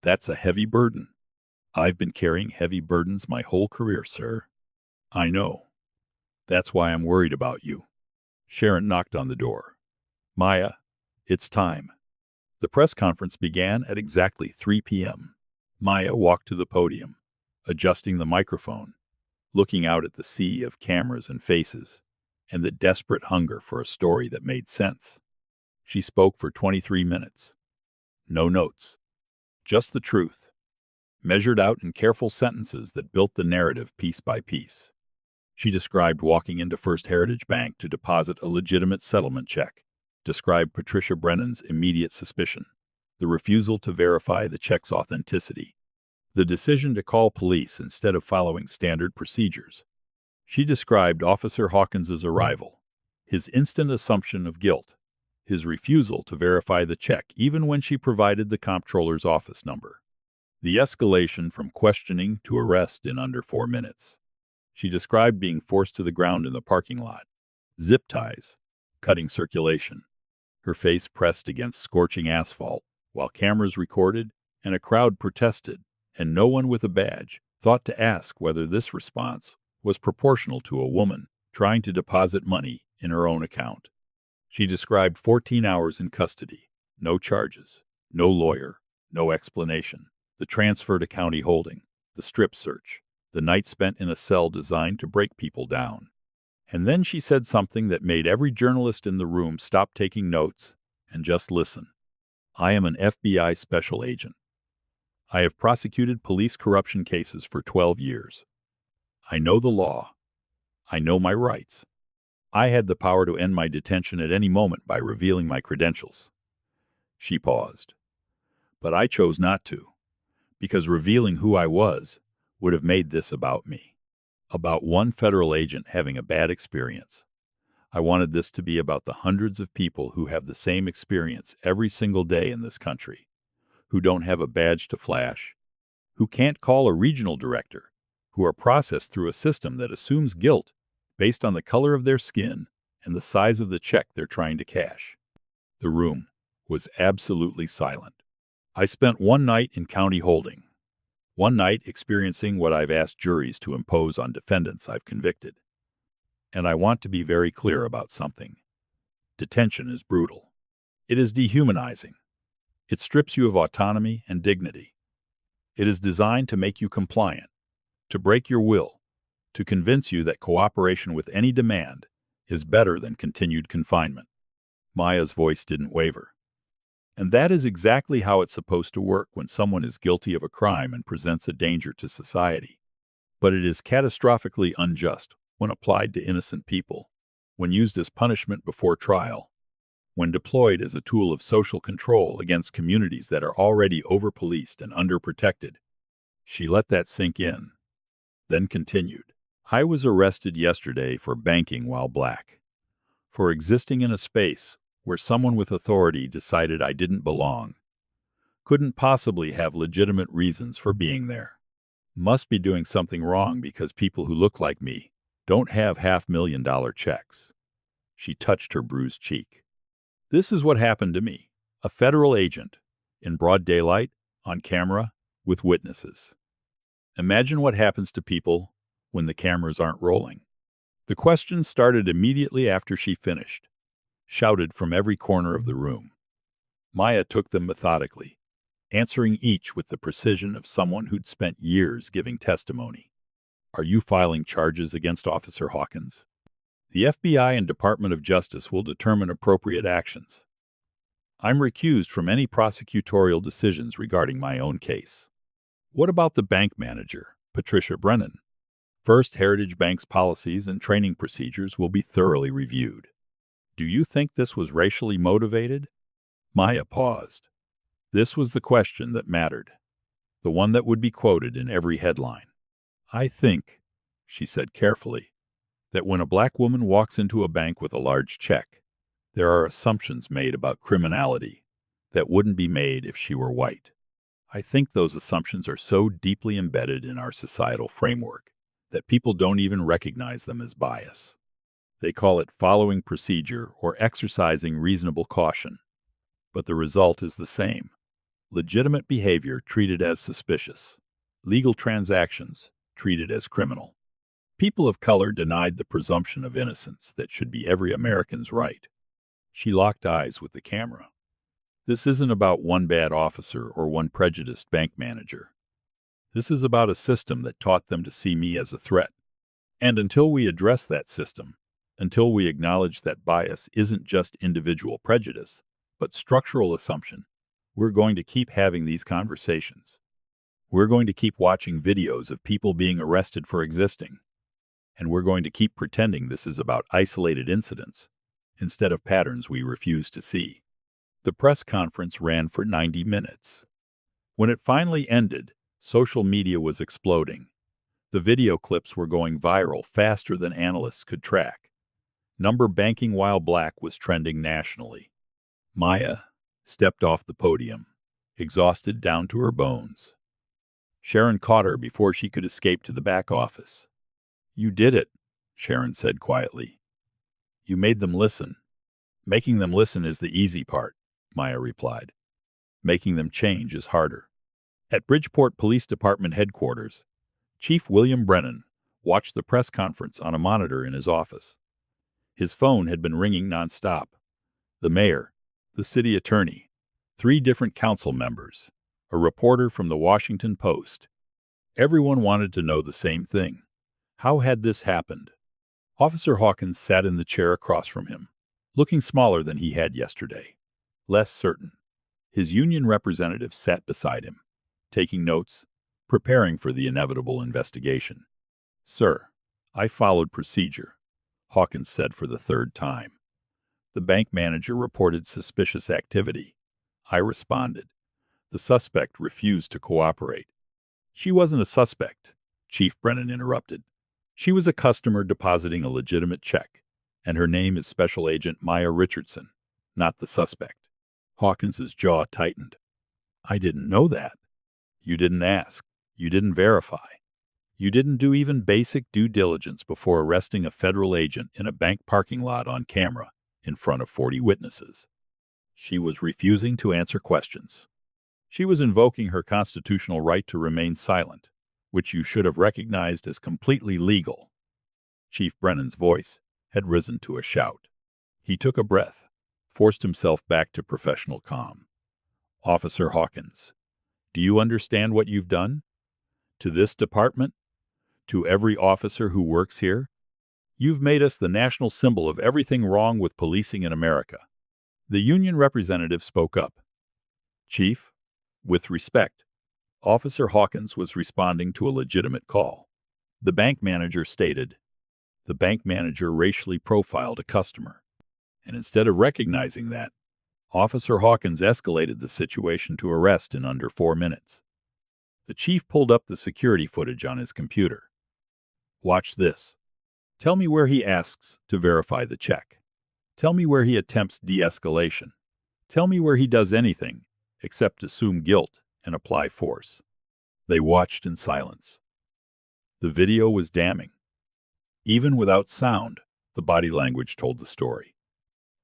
That's a heavy burden. I've been carrying heavy burdens my whole career, sir. I know. That's why I'm worried about you. Sharon knocked on the door. Maya, it's time. The press conference began at exactly 3 p.m. Maya walked to the podium, adjusting the microphone, looking out at the sea of cameras and faces, and the desperate hunger for a story that made sense. She spoke for 23 minutes. No notes. Just the truth, measured out in careful sentences that built the narrative piece by piece. She described walking into First Heritage Bank to deposit a legitimate settlement check, described Patricia Brennan's immediate suspicion, the refusal to verify the check's authenticity, the decision to call police instead of following standard procedures. She described Officer Hawkins's arrival, his instant assumption of guilt, his refusal to verify the check even when she provided the comptroller's office number, the escalation from questioning to arrest in under 4 minutes. She described being forced to the ground in the parking lot, zip ties, cutting circulation, her face pressed against scorching asphalt, while cameras recorded and a crowd protested, and no one with a badge thought to ask whether this response was proportional to a woman trying to deposit money in her own account. She described 14 hours in custody, no charges, no lawyer, no explanation, the transfer to county holding, the strip search, the night spent in a cell designed to break people down. And then she said something that made every journalist in the room stop taking notes and just listen. I am an FBI special agent. I have prosecuted police corruption cases for 12 years. I know the law. I know my rights. I had the power to end my detention at any moment by revealing my credentials. She paused. But I chose not to, because revealing who I was would have made this about me. About one federal agent having a bad experience. I wanted this to be about the hundreds of people who have the same experience every single day in this country, who don't have a badge to flash, who can't call a regional director, who are processed through a system that assumes guilt based on the color of their skin and the size of the check they're trying to cash. The room was absolutely silent. I spent one night in county holding, one night experiencing what I've asked juries to impose on defendants I've convicted. And I want to be very clear about something. Detention is brutal. It is dehumanizing. It strips you of autonomy and dignity. It is designed to make you compliant, to break your will, to convince you that cooperation with any demand is better than continued confinement. Maya's voice didn't waver. And that is exactly how it's supposed to work when someone is guilty of a crime and presents a danger to society. But it is catastrophically unjust when applied to innocent people, when used as punishment before trial, when deployed as a tool of social control against communities that are already over-policed and underprotected. She let that sink in, then continued. I was arrested yesterday for banking while black, for existing in a space where someone with authority decided I didn't belong, couldn't possibly have legitimate reasons for being there. Must be doing something wrong because people who look like me don't have $500,000 checks. She touched her bruised cheek. This is what happened to me, a federal agent, in broad daylight, on camera, with witnesses. Imagine what happens to people when the cameras aren't rolling. The questions started immediately after she finished, shouted from every corner of the room. Maya took them methodically, answering each with the precision of someone who'd spent years giving testimony. Are you filing charges against Officer Hawkins? The FBI and Department of Justice will determine appropriate actions. I'm recused from any prosecutorial decisions regarding my own case. What about the bank manager, Patricia Brennan? First Heritage Bank's policies and training procedures will be thoroughly reviewed. Do you think this was racially motivated? Maya paused. This was the question that mattered, the one that would be quoted in every headline. I think, she said carefully, that when a black woman walks into a bank with a large check, there are assumptions made about criminality that wouldn't be made if she were white. I think those assumptions are so deeply embedded in our societal framework that people don't even recognize them as bias. They call it following procedure or exercising reasonable caution. But the result is the same. Legitimate behavior treated as suspicious. Legal transactions treated as criminal. People of color denied the presumption of innocence that should be every American's right. She locked eyes with the camera. This isn't about one bad officer or one prejudiced bank manager. This is about a system that taught them to see me as a threat. And until we address that system, until we acknowledge that bias isn't just individual prejudice, but structural assumption, we're going to keep having these conversations. We're going to keep watching videos of people being arrested for existing. And we're going to keep pretending this is about isolated incidents, instead of patterns we refuse to see. The press conference ran for 90 minutes. When it finally ended, social media was exploding. The video clips were going viral faster than analysts could track. Number banking while black was trending nationally. Maya stepped off the podium, exhausted down to her bones. Sharon caught her before she could escape to the back office. You did it, Sharon said quietly. You made them listen. Making them listen is the easy part, Maya replied. Making them change is harder. At Bridgeport Police Department headquarters, Chief William Brennan watched the press conference on a monitor in his office. His phone had been ringing nonstop. The mayor, the city attorney, 3 different council members, a reporter from the Washington Post. Everyone wanted to know the same thing. How had this happened? Officer Hawkins sat in the chair across from him, looking smaller than he had yesterday, less certain. His union representative sat beside him, taking notes, preparing for the inevitable investigation. "Sir, I followed procedure," Hawkins said for the third time. "The bank manager reported suspicious activity. I responded. The suspect refused to cooperate." "She wasn't a suspect," Chief Brennan interrupted. "She was a customer depositing a legitimate check, and her name is Special Agent Maya Richardson, not the suspect." Hawkins's jaw tightened. "I didn't know that." "You didn't ask. You didn't verify. You didn't do even basic due diligence before arresting a federal agent in a bank parking lot on camera in front of 40 witnesses. She was refusing to answer questions. She was invoking her constitutional right to remain silent, which you should have recognized as completely legal." Chief Brennan's voice had risen to a shout. He took a breath, forced himself back to professional calm. "Officer Hawkins, do you understand what you've done? To this department? To every officer who works here? You've made us the national symbol of everything wrong with policing in America." The union representative spoke up. "Chief, with respect, Officer Hawkins was responding to a legitimate call." The bank manager stated. The bank manager racially profiled a customer, and instead of recognizing that, Officer Hawkins escalated the situation to arrest in under 4 minutes. The chief pulled up the security footage on his computer. "Watch this. Tell me where he asks to verify the check. Tell me where he attempts de-escalation. Tell me where he does anything except assume guilt and apply force." They watched in silence. The video was damning. Even without sound, the body language told the story.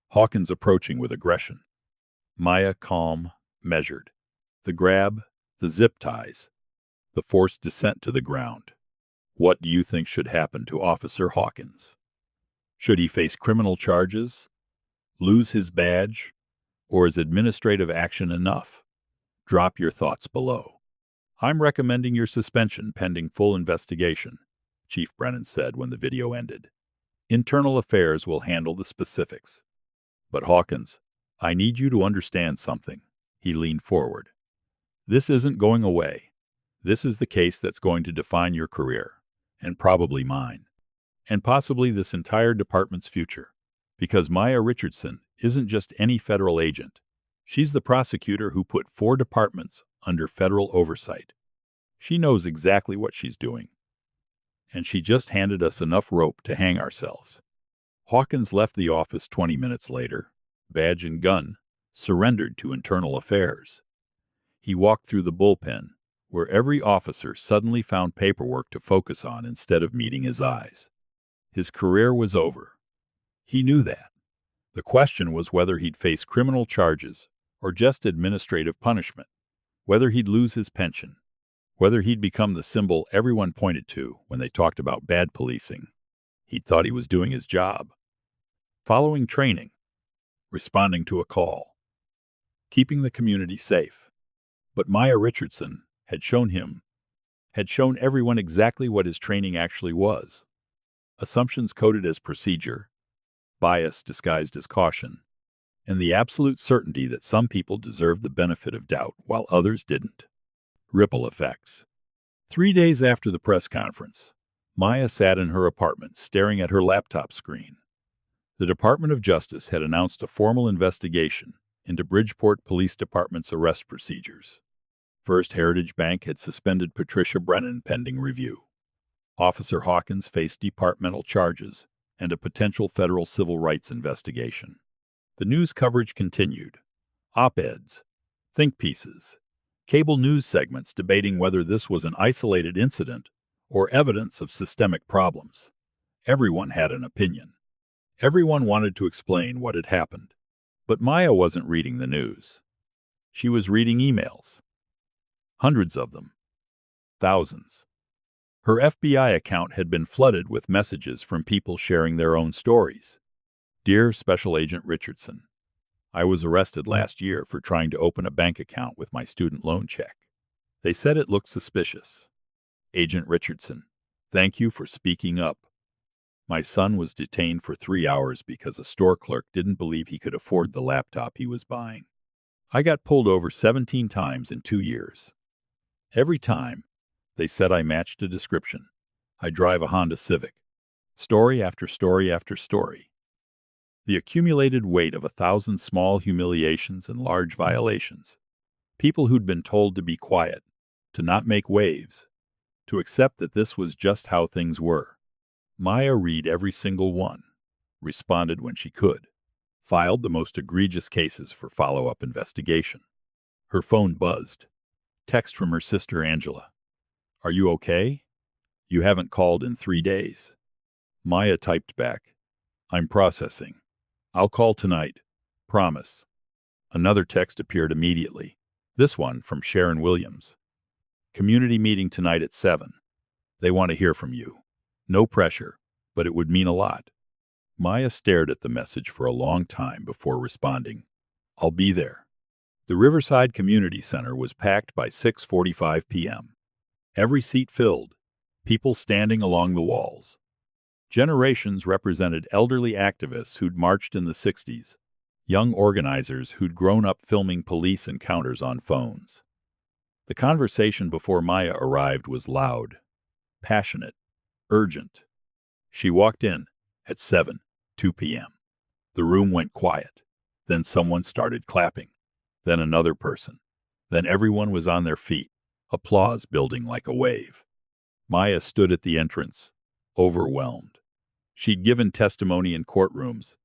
Hawkins approaching with aggression. Maya calm, measured. The grab, the zip ties, the forced descent to the ground. What do you think should happen to Officer Hawkins? Should he face criminal charges, lose his badge, or is administrative action enough? Drop your thoughts below. "I'm recommending your suspension pending full investigation," Chief Brennan said when the video ended. "Internal Affairs will handle the specifics." "But Hawkins, I need you to understand something." He leaned forward. "This isn't going away. This is the case that's going to define your career, and probably mine, and possibly this entire department's future. Because Maya Richardson isn't just any federal agent. She's the prosecutor who put 4 departments under federal oversight. She knows exactly what she's doing. And she just handed us enough rope to hang ourselves." Hawkins left the office 20 minutes later, badge and gun, surrendered to Internal Affairs. He walked through the bullpen, where every officer suddenly found paperwork to focus on instead of meeting his eyes. His career was over. He knew that. The question was whether he'd face criminal charges or just administrative punishment, whether he'd lose his pension, whether he'd become the symbol everyone pointed to when they talked about bad policing. He thought he was doing his job, following training, responding to a call, keeping the community safe. But Maya Richardson had shown everyone exactly what his training actually was. Assumptions coded as procedure, bias disguised as caution, and the absolute certainty that some people deserved the benefit of doubt while others didn't. Ripple effects. 3 days after the press conference, Maya sat in her apartment staring at her laptop screen. The Department of Justice had announced a formal investigation into Bridgeport Police Department's arrest procedures. First Heritage Bank had suspended Patricia Brennan pending review. Officer Hawkins faced departmental charges and a potential federal civil rights investigation. The news coverage continued. Op-eds, think pieces, cable news segments debating whether this was an isolated incident or evidence of systemic problems. Everyone had an opinion. Everyone wanted to explain what had happened. But Maya wasn't reading the news. She was reading emails. Hundreds of them. Thousands. Her FBI account had been flooded with messages from people sharing their own stories. "Dear Special Agent Richardson, I was arrested last year for trying to open a bank account with my student loan check. They said it looked suspicious. Agent Richardson, thank you for speaking up. My son was detained for 3 hours because a store clerk didn't believe he could afford the laptop he was buying. I got pulled over 17 times in 2 years. Every time, they said I matched a description. I drive a Honda Civic. Story after story after story. The accumulated weight of 1,000 small humiliations and large violations. People who'd been told to be quiet, to not make waves, to accept that this was just how things were. Maya read every single one, responded when she could, filed the most egregious cases for follow-up investigation. Her phone buzzed. Text from her sister Angela. "Are you okay? You haven't called in 3 days." Maya typed back, "I'm processing. I'll call tonight. Promise." Another text appeared immediately. This one from Sharon Williams. "Community meeting tonight at 7. They want to hear from you. No pressure, but it would mean a lot." Maya stared at the message for a long time before responding, "I'll be there." The Riverside Community Center was packed by 6:45 p.m. Every seat filled, people standing along the walls. Generations represented elderly activists who'd marched in the 60s, young organizers who'd grown up filming police encounters on phones. The conversation before Maya arrived was loud, passionate, urgent. She walked in at 7:02 p.m. The room went quiet. Then someone started clapping. Then another person. Then everyone was on their feet, applause building like a wave. Maya stood at the entrance, overwhelmed. She'd given testimony in courtrooms,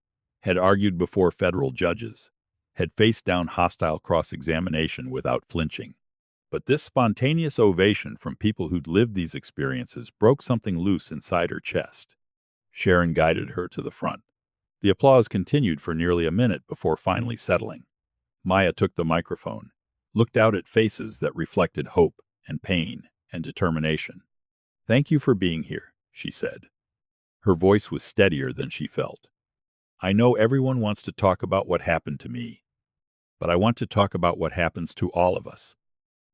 had argued before federal judges, had faced down hostile cross-examination without flinching. But this spontaneous ovation from people who'd lived these experiences broke something loose inside her chest. Sharon guided her to the front. The applause continued for nearly a minute before finally settling. Maya took the microphone, looked out at faces that reflected hope and pain and determination. "Thank you for being here," she said. Her voice was steadier than she felt. "I know everyone wants to talk about what happened to me, but I want to talk about what happens to all of us."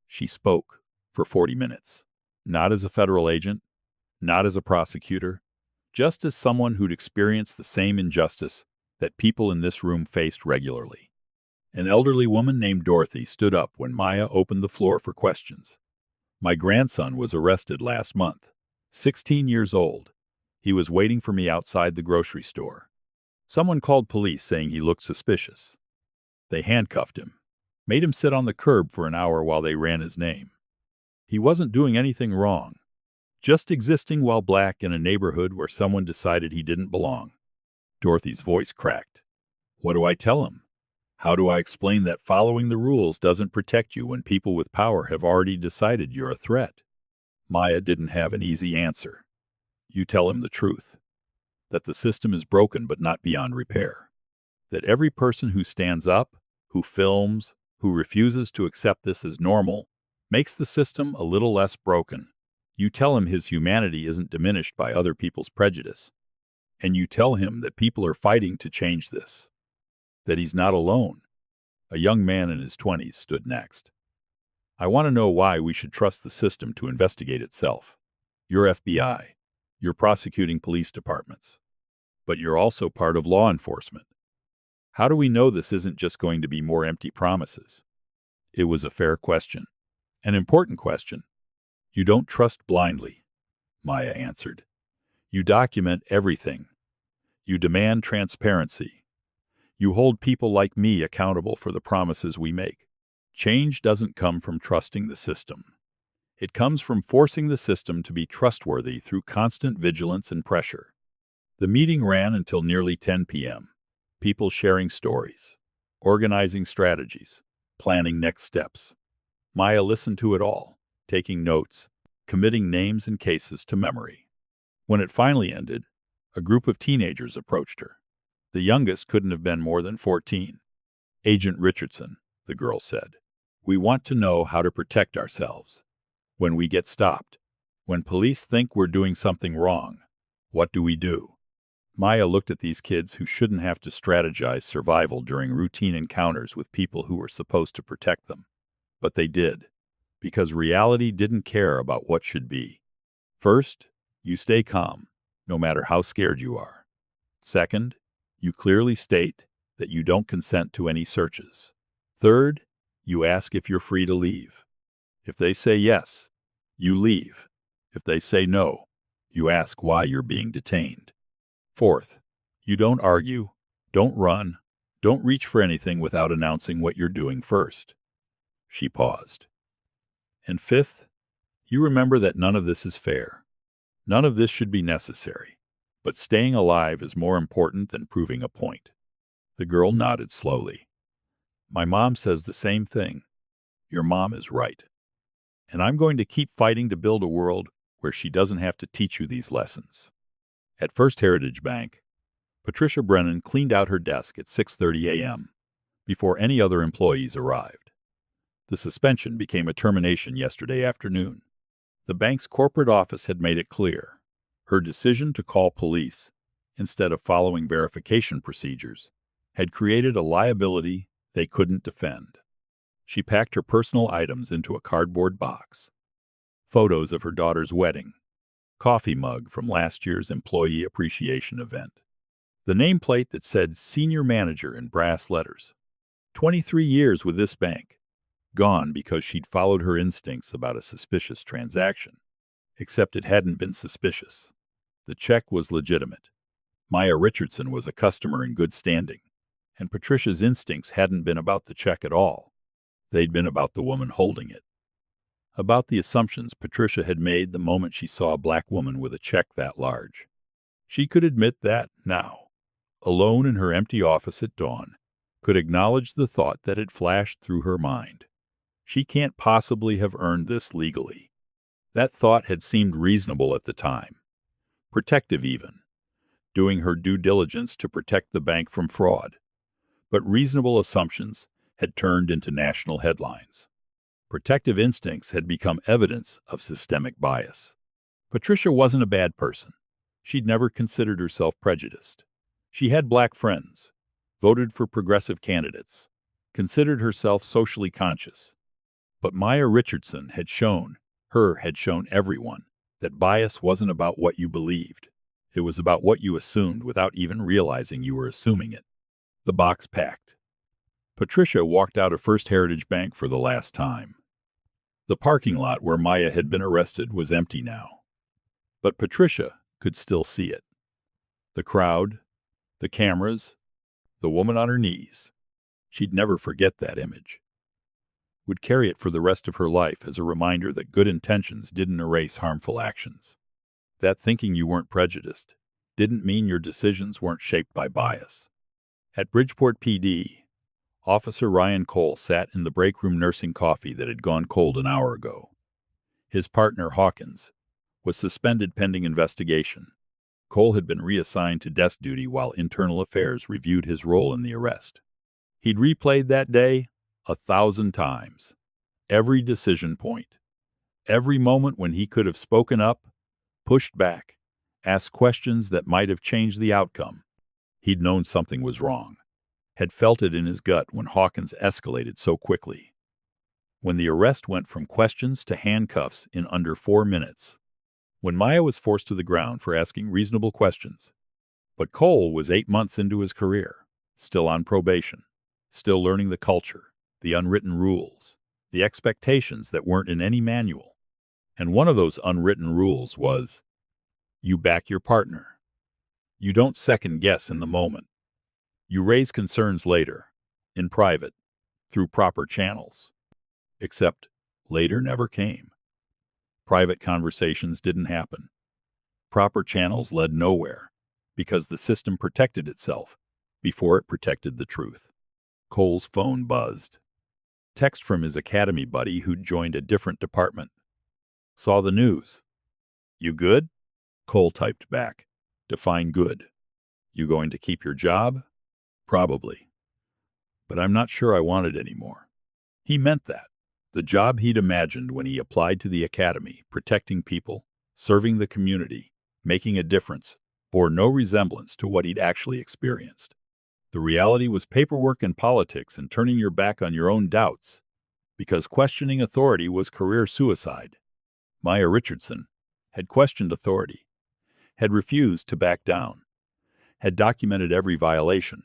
She spoke for 40 minutes, not as a federal agent, not as a prosecutor, just as someone who'd experienced the same injustice that people in this room faced regularly. An elderly woman named Dorothy stood up when Maya opened the floor for questions. "My grandson was arrested last month, 16 years old. He was waiting for me outside the grocery store. Someone called police saying he looked suspicious. They handcuffed him, made him sit on the curb for an hour while they ran his name. He wasn't doing anything wrong, just existing while black in a neighborhood where someone decided he didn't belong." Dorothy's voice cracked. "What do I tell him? How do I explain that following the rules doesn't protect you when people with power have already decided you're a threat?" Maya didn't have an easy answer. "You tell him the truth. That the system is broken but not beyond repair. That every person who stands up, who films, who refuses to accept this as normal, makes the system a little less broken. You tell him his humanity isn't diminished by other people's prejudice. And you tell him that people are fighting to change this. That he's not alone." A young man in his 20s stood next. "I want to know why we should trust the system to investigate itself. You're FBI. You're prosecuting police departments. But you're also part of law enforcement. How do we know this isn't just going to be more empty promises?" It was a fair question. An important question. "You don't trust blindly," Maya answered. "You document everything. You demand transparency. You hold people like me accountable for the promises we make. Change doesn't come from trusting the system. It comes from forcing the system to be trustworthy through constant vigilance and pressure." The meeting ran until nearly 10 p.m. People sharing stories, organizing strategies, planning next steps. Maya listened to it all, taking notes, committing names and cases to memory. When it finally ended, a group of teenagers approached her. The youngest couldn't have been more than 14. "Agent Richardson," the girl said, "we want to know how to protect ourselves. When we get stopped, when police think we're doing something wrong, what do we do?" Maya looked at these kids who shouldn't have to strategize survival during routine encounters with people who were supposed to protect them. But they did, because reality didn't care about what should be. First, you stay calm, no matter how scared you are. Second, you clearly state that you don't consent to any searches. Third, you ask if you're free to leave. If they say yes, you leave. If they say no, you ask why you're being detained. Fourth, you don't argue, don't run, don't reach for anything without announcing what you're doing first. She paused. And fifth, you remember that none of this is fair. None of this should be necessary. But staying alive is more important than proving a point. The girl nodded slowly. My mom says the same thing. Your mom is right. And I'm going to keep fighting to build a world where she doesn't have to teach you these lessons. At First Heritage Bank, Patricia Brennan cleaned out her desk at 6:30 a.m. before any other employees arrived. The suspension became a termination yesterday afternoon. The bank's corporate office had made it clear. Her decision to call police, instead of following verification procedures, had created a liability they couldn't defend. She packed her personal items into a cardboard box. Photos of her daughter's wedding, coffee mug from last year's employee appreciation event, the nameplate that said Senior Manager in brass letters. 23 years with this bank, gone because she'd followed her instincts about a suspicious transaction. Except it hadn't been suspicious. The check was legitimate. Maya Richardson was a customer in good standing, and Patricia's instincts hadn't been about the check at all. They'd been about the woman holding it. About the assumptions Patricia had made the moment she saw a black woman with a check that large. She could admit that now, alone in her empty office at dawn, could acknowledge the thought that had flashed through her mind. She can't possibly have earned this legally. That thought had seemed reasonable at the time. Protective even. Doing her due diligence to protect the bank from fraud. But reasonable assumptions had turned into national headlines. Protective instincts had become evidence of systemic bias. Patricia wasn't a bad person. She'd never considered herself prejudiced. She had black friends, voted for progressive candidates, considered herself socially conscious. But Maya Richardson had shown everyone, that bias wasn't about what you believed. It was about what you assumed without even realizing you were assuming it. The box packed. Patricia walked out of First Heritage Bank for the last time. The parking lot where Maya had been arrested was empty now. But Patricia could still see it. The crowd, the cameras, the woman on her knees. She'd never forget that image. Would carry it for the rest of her life as a reminder that good intentions didn't erase harmful actions. That thinking you weren't prejudiced didn't mean your decisions weren't shaped by bias. At Bridgeport PD, Officer Ryan Cole sat in the break room nursing coffee that had gone cold an hour ago. His partner, Hawkins, was suspended pending investigation. Cole had been reassigned to desk duty while Internal Affairs reviewed his role in the arrest. He'd replayed that day 1,000 times. Every decision point. Every moment when he could have spoken up, pushed back, asked questions that might have changed the outcome. He'd known something was wrong. Had felt it in his gut when Hawkins escalated so quickly. When the arrest went from questions to handcuffs in under 4 minutes. When Maya was forced to the ground for asking reasonable questions. But Cole was 8 months into his career, still on probation, still learning the culture, the unwritten rules, the expectations that weren't in any manual. And one of those unwritten rules was, you back your partner. You don't second guess in the moment. You raise concerns later, in private, through proper channels. Except later never came. Private conversations didn't happen. Proper channels led nowhere, because the system protected itself before it protected the truth. Cole's phone buzzed. Text from his academy buddy who'd joined a different department. Saw the news. You good? Cole typed back. Define good. You going to keep your job? Probably. But I'm not sure I want it anymore. He meant that. The job he'd imagined when he applied to the academy, protecting people, serving the community, making a difference, bore no resemblance to what he'd actually experienced. The reality was paperwork and politics and turning your back on your own doubts, because questioning authority was career suicide. Maya Richardson had questioned authority, had refused to back down, had documented every violation,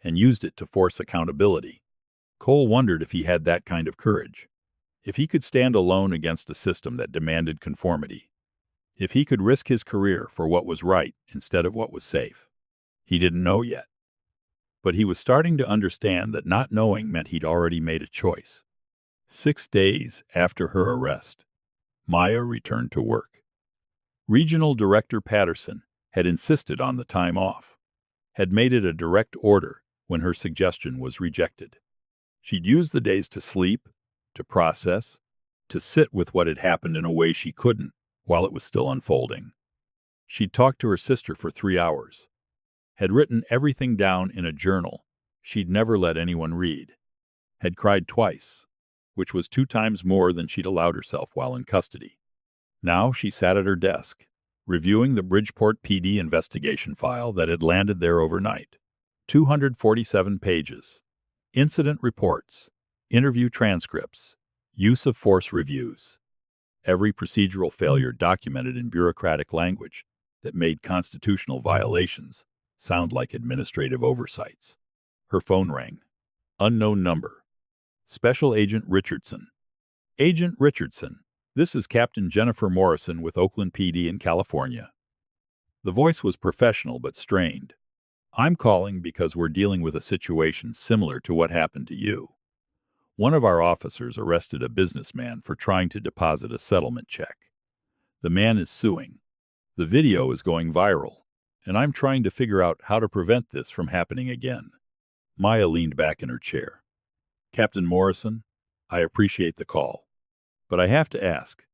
and used it to force accountability. Cole wondered if he had that kind of courage. If he could stand alone against a system that demanded conformity. If he could risk his career for what was right instead of what was safe. He didn't know yet. But he was starting to understand that not knowing meant he'd already made a choice. 6 days after her arrest, Maya returned to work. Regional Director Patterson had insisted on the time off, had made it a direct order when her suggestion was rejected. She'd used the days to sleep, to process, to sit with what had happened in a way she couldn't while it was still unfolding. She'd talked to her sister for 3 hours, had written everything down in a journal she'd never let anyone read, had cried twice, which was 2 times more than she'd allowed herself while in custody. Now she sat at her desk, reviewing the Bridgeport PD investigation file that had landed there overnight. 247 pages. Incident reports, interview transcripts, use of force reviews. Every procedural failure documented in bureaucratic language that made constitutional violations sound like administrative oversights. Her phone rang. Unknown number. Special Agent Richardson. Agent Richardson, this is Captain Jennifer Morrison with Oakland PD in California. The voice was professional but strained. I'm calling because we're dealing with a situation similar to what happened to you. One of our officers arrested a businessman for trying to deposit a settlement check. The man is suing. The video is going viral, and I'm trying to figure out how to prevent this from happening again. Maya leaned back in her chair. Captain Morrison, I appreciate the call. But I have to ask,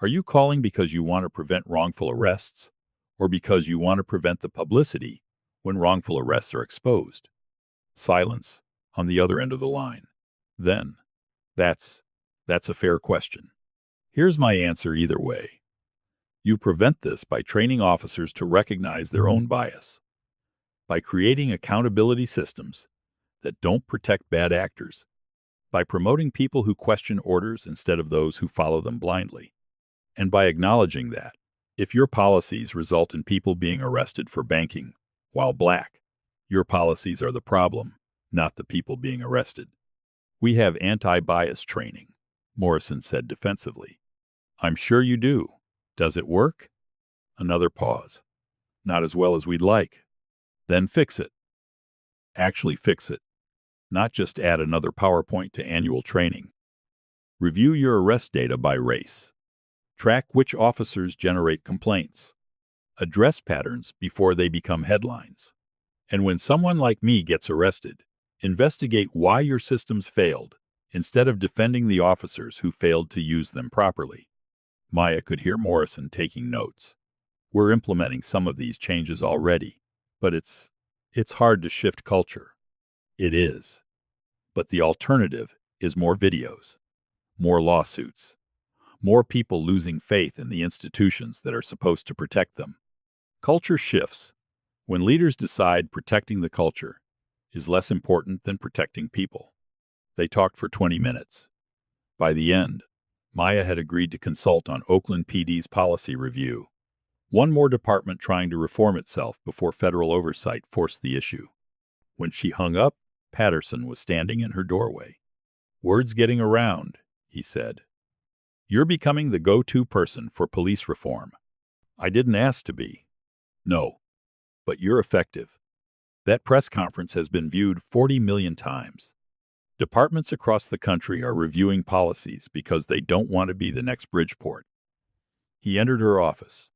are you calling because you want to prevent wrongful arrests, or because you want to prevent the publicity when wrongful arrests are exposed? Silence on the other end of the line. Then, that's a fair question. Here's my answer either way. You prevent this by training officers to recognize their own bias, by creating accountability systems that don't protect bad actors, by promoting people who question orders instead of those who follow them blindly, and by acknowledging that, if your policies result in people being arrested for banking while black, your policies are the problem, not the people being arrested. We have anti-bias training, Morrison said defensively. I'm sure you do. Does it work? Another pause. Not as well as we'd like. Then fix it. Actually fix it. Not just add another PowerPoint to annual training. Review your arrest data by race. Track which officers generate complaints. Address patterns before they become headlines. And when someone like me gets arrested, investigate why your systems failed, instead of defending the officers who failed to use them properly. Maya could hear Morrison taking notes. We're implementing some of these changes already, but it's hard to shift culture. It is. But the alternative is more videos, more lawsuits, more people losing faith in the institutions that are supposed to protect them. Culture shifts when leaders decide protecting the culture is less important than protecting people. They talked for 20 minutes. By the end, Maya had agreed to consult on Oakland PD's policy review. One more department trying to reform itself before federal oversight forced the issue. When she hung up, Patterson was standing in her doorway. Word's getting around, he said. You're becoming the go-to person for police reform. I didn't ask to be. No, but you're effective. That press conference has been viewed 40 million times. Departments across the country are reviewing policies because they don't want to be the next Bridgeport. He entered her office,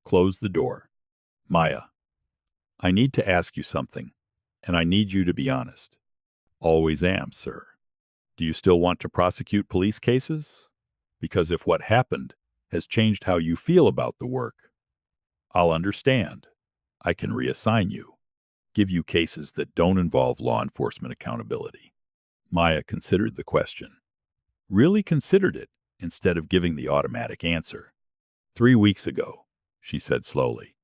closed the door. Maya, I need to ask you something, and I need you to be honest. Always am, sir. Do you still want to prosecute police cases? Because if what happened has changed how you feel about the work, I'll understand. I can reassign you, give you cases that don't involve law enforcement accountability. Maya considered the question. Really considered it, instead of giving the automatic answer. 3 weeks ago, she said slowly,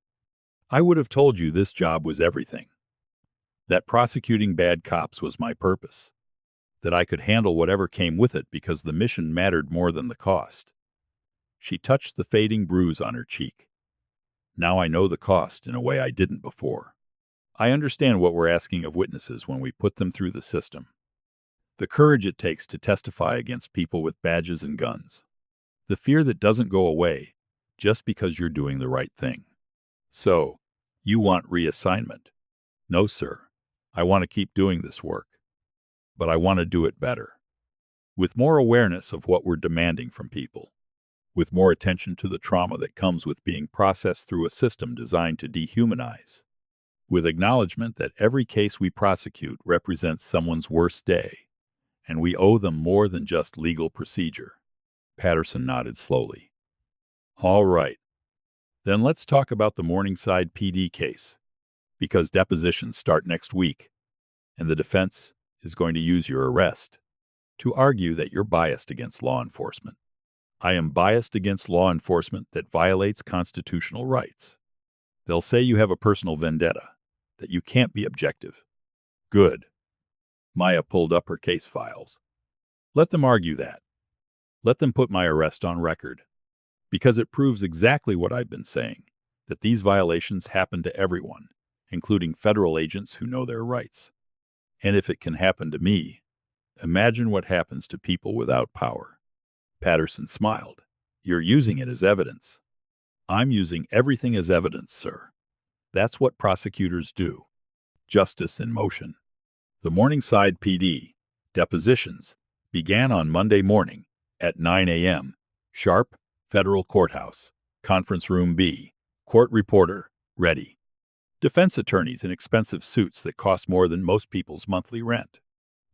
I would have told you this job was everything. That prosecuting bad cops was my purpose. That I could handle whatever came with it because the mission mattered more than the cost. She touched the fading bruise on her cheek. Now I know the cost in a way I didn't before. I understand what we're asking of witnesses when we put them through the system. The courage it takes to testify against people with badges and guns. The fear that doesn't go away just because you're doing the right thing. So, you want reassignment? No, sir. I want to keep doing this work. But I want to do it better. With more awareness of what we're demanding from people. With more attention to the trauma that comes with being processed through a system designed to dehumanize. With acknowledgement that every case we prosecute represents someone's worst day, and we owe them more than just legal procedure. Patterson nodded slowly. All right. Then let's talk about the Morningside PD case, because depositions start next week, and the defense is going to use your arrest to argue that you're biased against law enforcement. I am biased against law enforcement that violates constitutional rights. They'll say you have a personal vendetta, that you can't be objective. Good. Maya pulled up her case files. Let them argue that. Let them put my arrest on record. Because it proves exactly what I've been saying, that these violations happen to everyone, including federal agents who know their rights. And if it can happen to me, imagine what happens to people without power. Patterson smiled. You're using it as evidence. I'm using everything as evidence, sir. That's what prosecutors do. Justice in motion. The Morningside PD depositions began on Monday morning at 9 a.m. Sharp, Federal Courthouse, Conference Room B. Court reporter, ready. Defense attorneys in expensive suits that cost more than most people's monthly rent.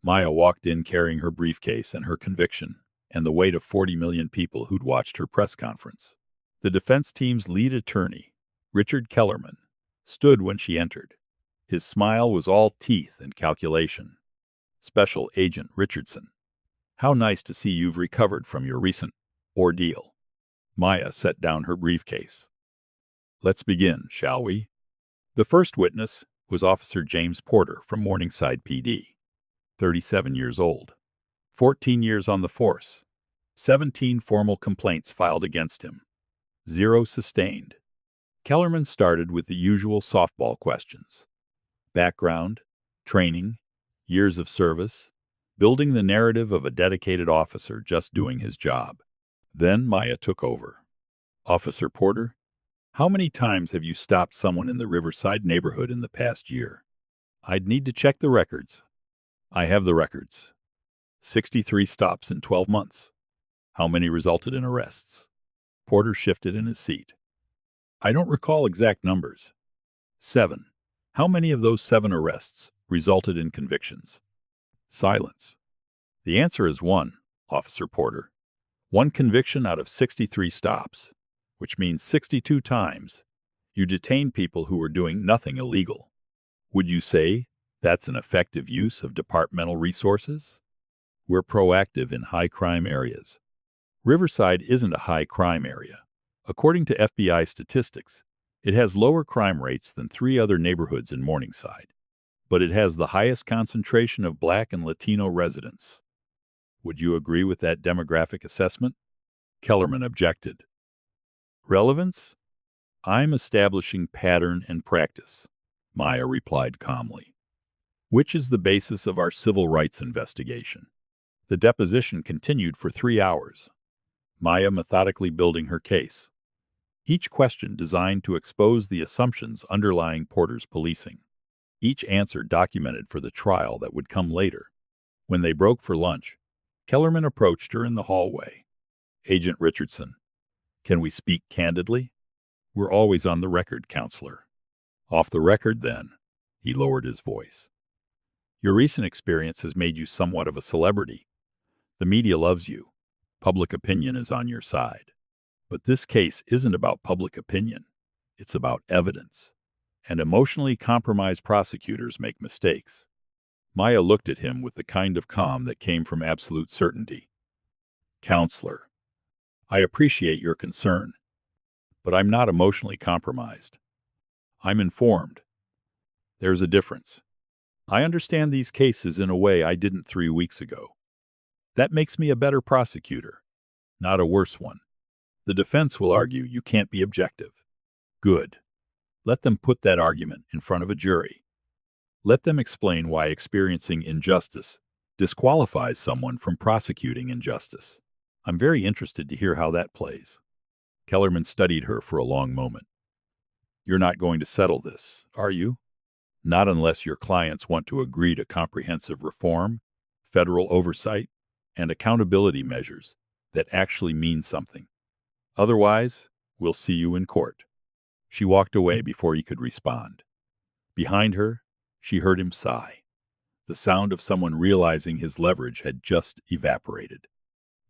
Maya walked in carrying her briefcase and her conviction, and the weight of 40 million people who'd watched her press conference. The defense team's lead attorney, Richard Kellerman, stood when she entered. His smile was all teeth and calculation. Special Agent Richardson, how nice to see you've recovered from your recent ordeal. Maya set down her briefcase. Let's begin, shall we? The first witness was Officer James Porter from Morningside PD, 37 years old, 14 years on the force, 17 formal complaints filed against him, 0 sustained. Kellerman started with the usual softball questions. Background, training, years of service, building the narrative of a dedicated officer just doing his job. Then Maya took over. Officer Porter, how many times have you stopped someone in the Riverside neighborhood in the past year? I'd need to check the records. I have the records. 63 stops in 12 months. How many resulted in arrests? Porter shifted in his seat. I don't recall exact numbers. 7. How many of those 7 arrests resulted in convictions? Silence. The answer is 1, Officer Porter. 1 conviction out of 63 stops, which means 62 times you detained people who were doing nothing illegal. Would you say that's an effective use of departmental resources? We're proactive in high-crime areas. Riverside isn't a high-crime area. According to FBI statistics, it has lower crime rates than 3 other neighborhoods in Morningside, but it has the highest concentration of Black and Latino residents. Would you agree with that demographic assessment? Kellerman objected. Relevance? I'm establishing pattern and practice, Maya replied calmly, which is the basis of our civil rights investigation. The deposition continued for 3 hours, Maya methodically building her case. Each question designed to expose the assumptions underlying Porter's policing. Each answer documented for the trial that would come later. When they broke for lunch, Kellerman approached her in the hallway. Agent Richardson, can we speak candidly? We're always on the record, counselor. Off the record, then. He lowered his voice. Your recent experience has made you somewhat of a celebrity. The media loves you. Public opinion is on your side. But this case isn't about public opinion. It's about evidence. And emotionally compromised prosecutors make mistakes. Maya looked at him with the kind of calm that came from absolute certainty. Counselor, I appreciate your concern, but I'm not emotionally compromised. I'm informed. There's a difference. I understand these cases in a way I didn't 3 weeks ago. That makes me a better prosecutor, not a worse one. The defense will argue you can't be objective. Good. Let them put that argument in front of a jury. Let them explain why experiencing injustice disqualifies someone from prosecuting injustice. I'm very interested to hear how that plays. Kellerman studied her for a long moment. You're not going to settle this, are you? Not unless your clients want to agree to comprehensive reform, federal oversight, and accountability measures that actually mean something. Otherwise, we'll see you in court. She walked away before he could respond. Behind her, she heard him sigh, the sound of someone realizing his leverage had just evaporated.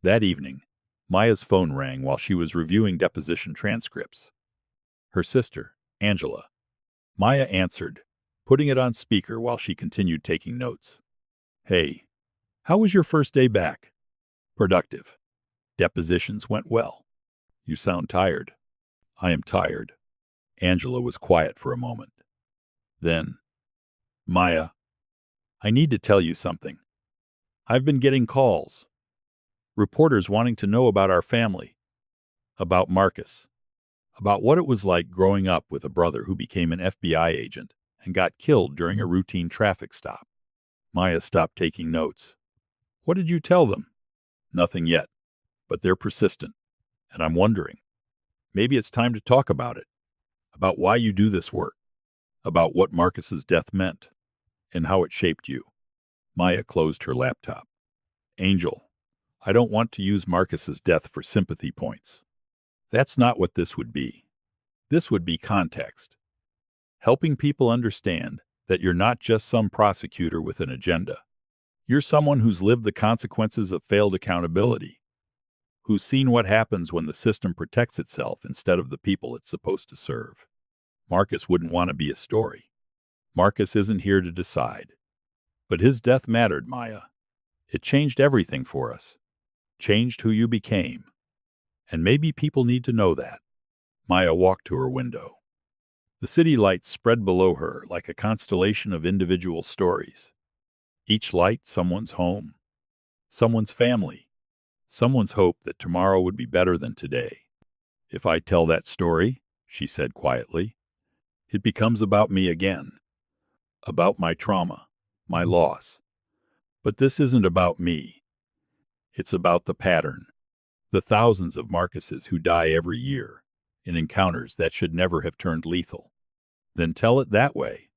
That evening, Maya's phone rang while she was reviewing deposition transcripts. Her sister, Angela. Maya answered, putting it on speaker while she continued taking notes. Hey, how was your first day back? Productive. Depositions went well. You sound tired. I am tired. Angela was quiet for a moment. Then, Maya, I need to tell you something. I've been getting calls. Reporters wanting to know about our family. About Marcus. About what it was like growing up with a brother who became an FBI agent and got killed during a routine traffic stop. Maya stopped taking notes. What did you tell them? Nothing yet, but they're persistent, and I'm wondering. Maybe it's time to talk about it. About why you do this work. About what Marcus's death meant, and how it shaped you. Maya closed her laptop. Angel, I don't want to use Marcus's death for sympathy points. That's not what this would be. This would be context. Helping people understand that you're not just some prosecutor with an agenda. You're someone who's lived the consequences of failed accountability, who's seen what happens when the system protects itself instead of the people it's supposed to serve. Marcus wouldn't want to be a story. Marcus isn't here to decide. But his death mattered, Maya. It changed everything for us. Changed who you became. And maybe people need to know that. Maya walked to her window. The city lights spread below her like a constellation of individual stories. Each light someone's home, someone's family, someone's hope that tomorrow would be better than today. If I tell that story, she said quietly, it becomes about me again. About my trauma, my loss. But this isn't about me. It's about the pattern. The thousands of Marcuses who die every year in encounters that should never have turned lethal. Then tell it that way.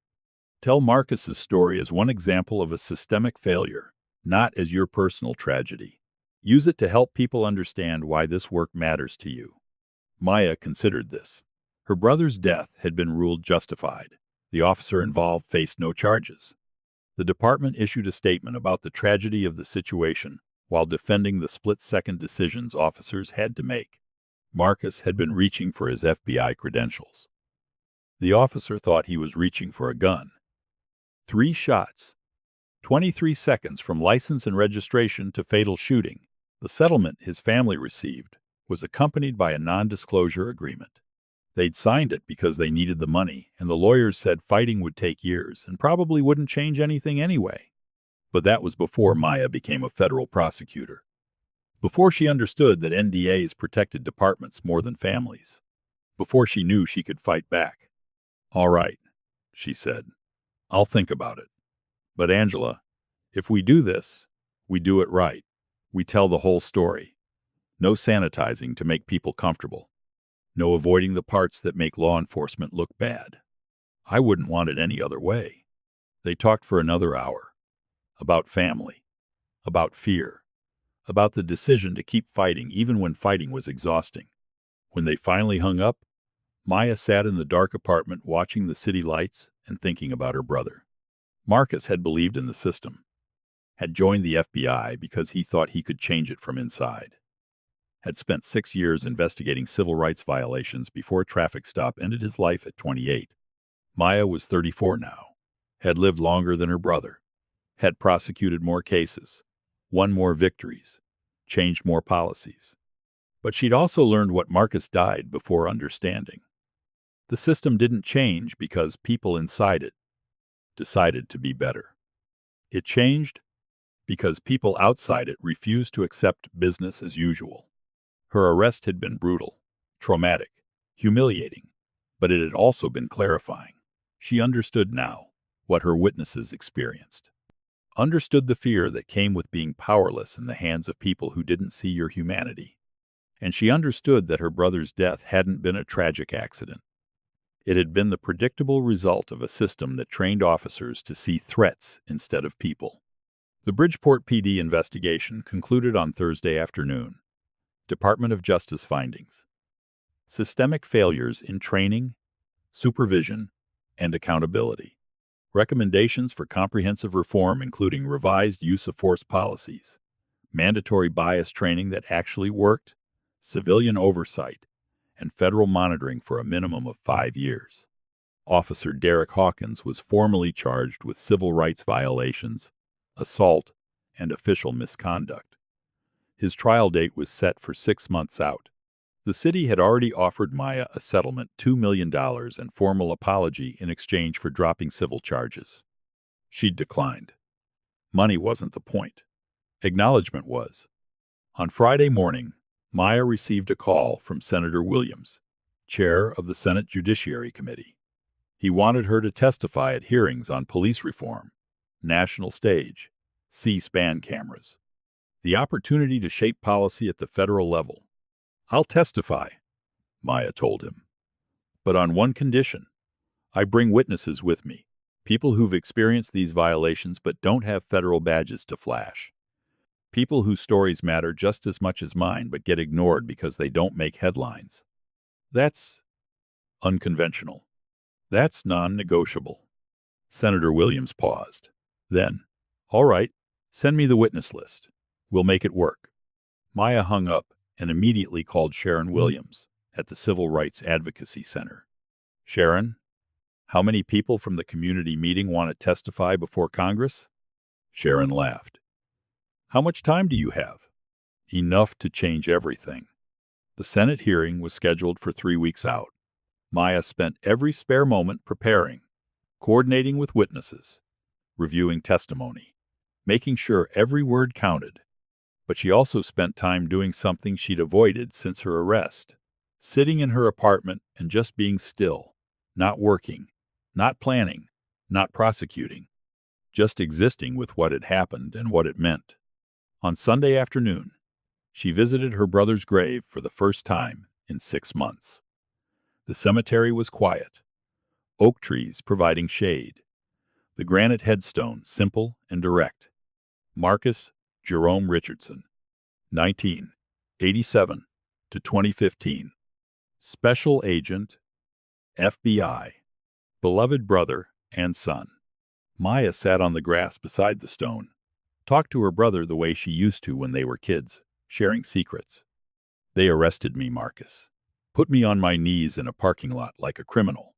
Tell Marcus's story as one example of a systemic failure, not as your personal tragedy. Use it to help people understand why this work matters to you. Maya considered this. Her brother's death had been ruled justified. The officer involved faced no charges. The department issued a statement about the tragedy of the situation while defending the split-second decisions officers had to make. Marcus had been reaching for his FBI credentials. The officer thought he was reaching for a gun. 3 shots, 23 seconds from license and registration to fatal shooting. The settlement his family received was accompanied by a non-disclosure agreement. They'd signed it because they needed the money, and the lawyers said fighting would take years and probably wouldn't change anything anyway. But that was before Maya became a federal prosecutor. Before she understood that NDAs protected departments more than families. Before she knew she could fight back. All right, she said. I'll think about it. But Angela, if we do this, we do it right. We tell the whole story. No sanitizing to make people comfortable. No avoiding the parts that make law enforcement look bad. I wouldn't want it any other way. They talked for another hour. About family. About fear. About the decision to keep fighting even when fighting was exhausting. When they finally hung up, Maya sat in the dark apartment watching the city lights and thinking about her brother. Marcus had believed in the system, had joined the FBI because he thought he could change it from inside, had spent 6 years investigating civil rights violations before a traffic stop ended his life at 28. Maya was 34 now, had lived longer than her brother, had prosecuted more cases, won more victories, changed more policies. But she'd also learned what Marcus died before understanding. The system didn't change because people inside it decided to be better. It changed because people outside it refused to accept business as usual. Her arrest had been brutal, traumatic, humiliating, but it had also been clarifying. She understood now what her witnesses experienced. understood the fear that came with being powerless in the hands of people who didn't see your humanity. And she understood that her brother's death hadn't been a tragic accident. It had been the predictable result of a system that trained officers to see threats instead of people. The Bridgeport PD investigation concluded on Thursday afternoon. Department of Justice findings: systemic failures in training, supervision, and accountability. Recommendations for comprehensive reform, including revised use of force policies, mandatory bias training that actually worked, civilian oversight, and federal monitoring for a minimum of 5 years. Officer Derek Hawkins was formally charged with civil rights violations, assault, and official misconduct. His trial date was set for 6 months out. The city had already offered Maya a settlement, $2 million, and formal apology in exchange for dropping civil charges. She'd declined. Money wasn't the point. Acknowledgement was. On Friday morning, Maya received a call from Senator Williams, chair of the Senate Judiciary Committee. He wanted her to testify at hearings on police reform, national stage, C-SPAN cameras, the opportunity to shape policy at the federal level. "I'll testify," Maya told him. "But on one condition. I bring witnesses with me, people who've experienced these violations but don't have federal badges to flash. People whose stories matter just as much as mine but get ignored because they don't make headlines. That's unconventional. That's non-negotiable." Senator Williams paused. Then, "All right, send me the witness list. We'll make it work." Maya hung up and immediately called Sharon Williams at the Civil Rights Advocacy Center. "Sharon, how many people from the community meeting want to testify before Congress?" Sharon laughed. "How much time do you have?" "Enough to change everything." The Senate hearing was scheduled for 3 weeks out. Maya spent every spare moment preparing, coordinating with witnesses, reviewing testimony, making sure every word counted. But she also spent time doing something she'd avoided since her arrest: sitting in her apartment and just being still, not working, not planning, not prosecuting, just existing with what had happened and what it meant. On Sunday afternoon, she visited her brother's grave for the first time in 6 months. The cemetery was quiet, oak trees providing shade, the granite headstone simple and direct. Marcus Jerome Richardson, 1987 to 2015. Special Agent, FBI, beloved brother and son. Maya sat on the grass beside the stone, talked to her brother the way she used to when they were kids, sharing secrets. "They arrested me, Marcus. Put me on my knees in a parking lot like a criminal.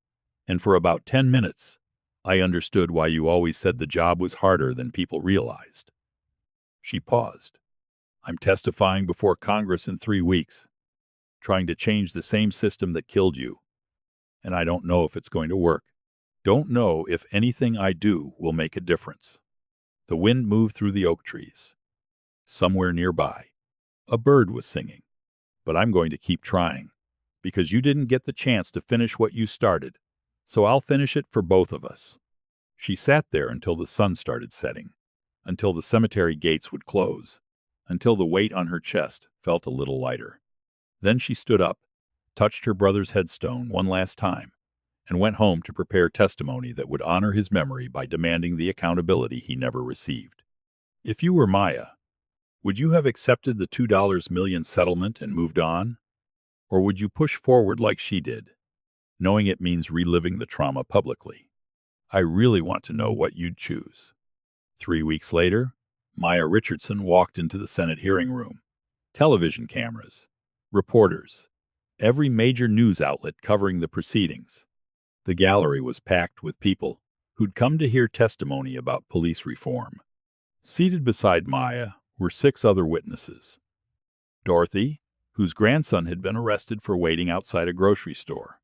And for about 10 minutes, I understood why you always said the job was harder than people realized." She paused. "I'm testifying before Congress in 3 weeks, trying to change the same system that killed you. And I don't know if it's going to work. Don't know if anything I do will make a difference." The wind moved through the oak trees. Somewhere nearby, a bird was singing. "But I'm going to keep trying, because you didn't get the chance to finish what you started, so I'll finish it for both of us." She sat there until the sun started setting, until the cemetery gates would close, until the weight on her chest felt a little lighter. Then she stood up, touched her brother's headstone one last time, and went home to prepare testimony that would honor his memory by demanding the accountability he never received. If you were Maya, would you have accepted the $2 million settlement and moved on? Or would you push forward like she did, knowing it means reliving the trauma publicly? I really want to know what you'd choose. 3 weeks later, Maya Richardson walked into the Senate hearing room. Television cameras, reporters, every major news outlet covering the proceedings. The gallery was packed with people who'd come to hear testimony about police reform. Seated beside Maya were 6 other witnesses. Dorothy, whose grandson had been arrested for waiting outside a grocery store.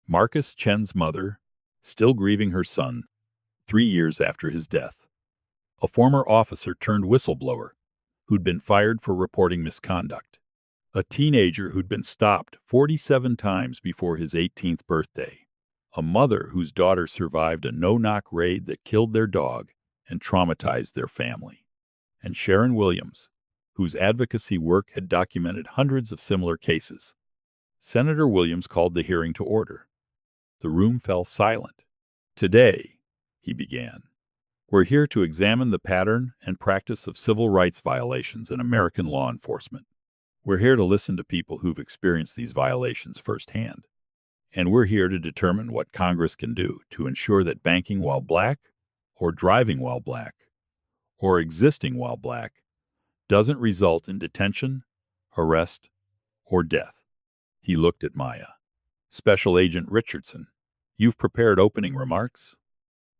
Marcus Chen's mother, still grieving her son 3 years after his death. A former officer turned whistleblower who'd been fired for reporting misconduct. A teenager who'd been stopped 47 times before his 18th birthday. A mother whose daughter survived a no-knock raid that killed their dog and traumatized their family. And Sharon Williams, whose advocacy work had documented hundreds of similar cases. Senator Williams called the hearing to order. The room fell silent. "Today," he began, "we're here to examine the pattern and practice of civil rights violations in American law enforcement. We're here to listen to people who've experienced these violations firsthand. And we're here to determine what Congress can do to ensure that banking while black, or driving while black, or existing while black doesn't result in detention, arrest, or death." He looked at Maya. "Special Agent Richardson, you've prepared opening remarks?"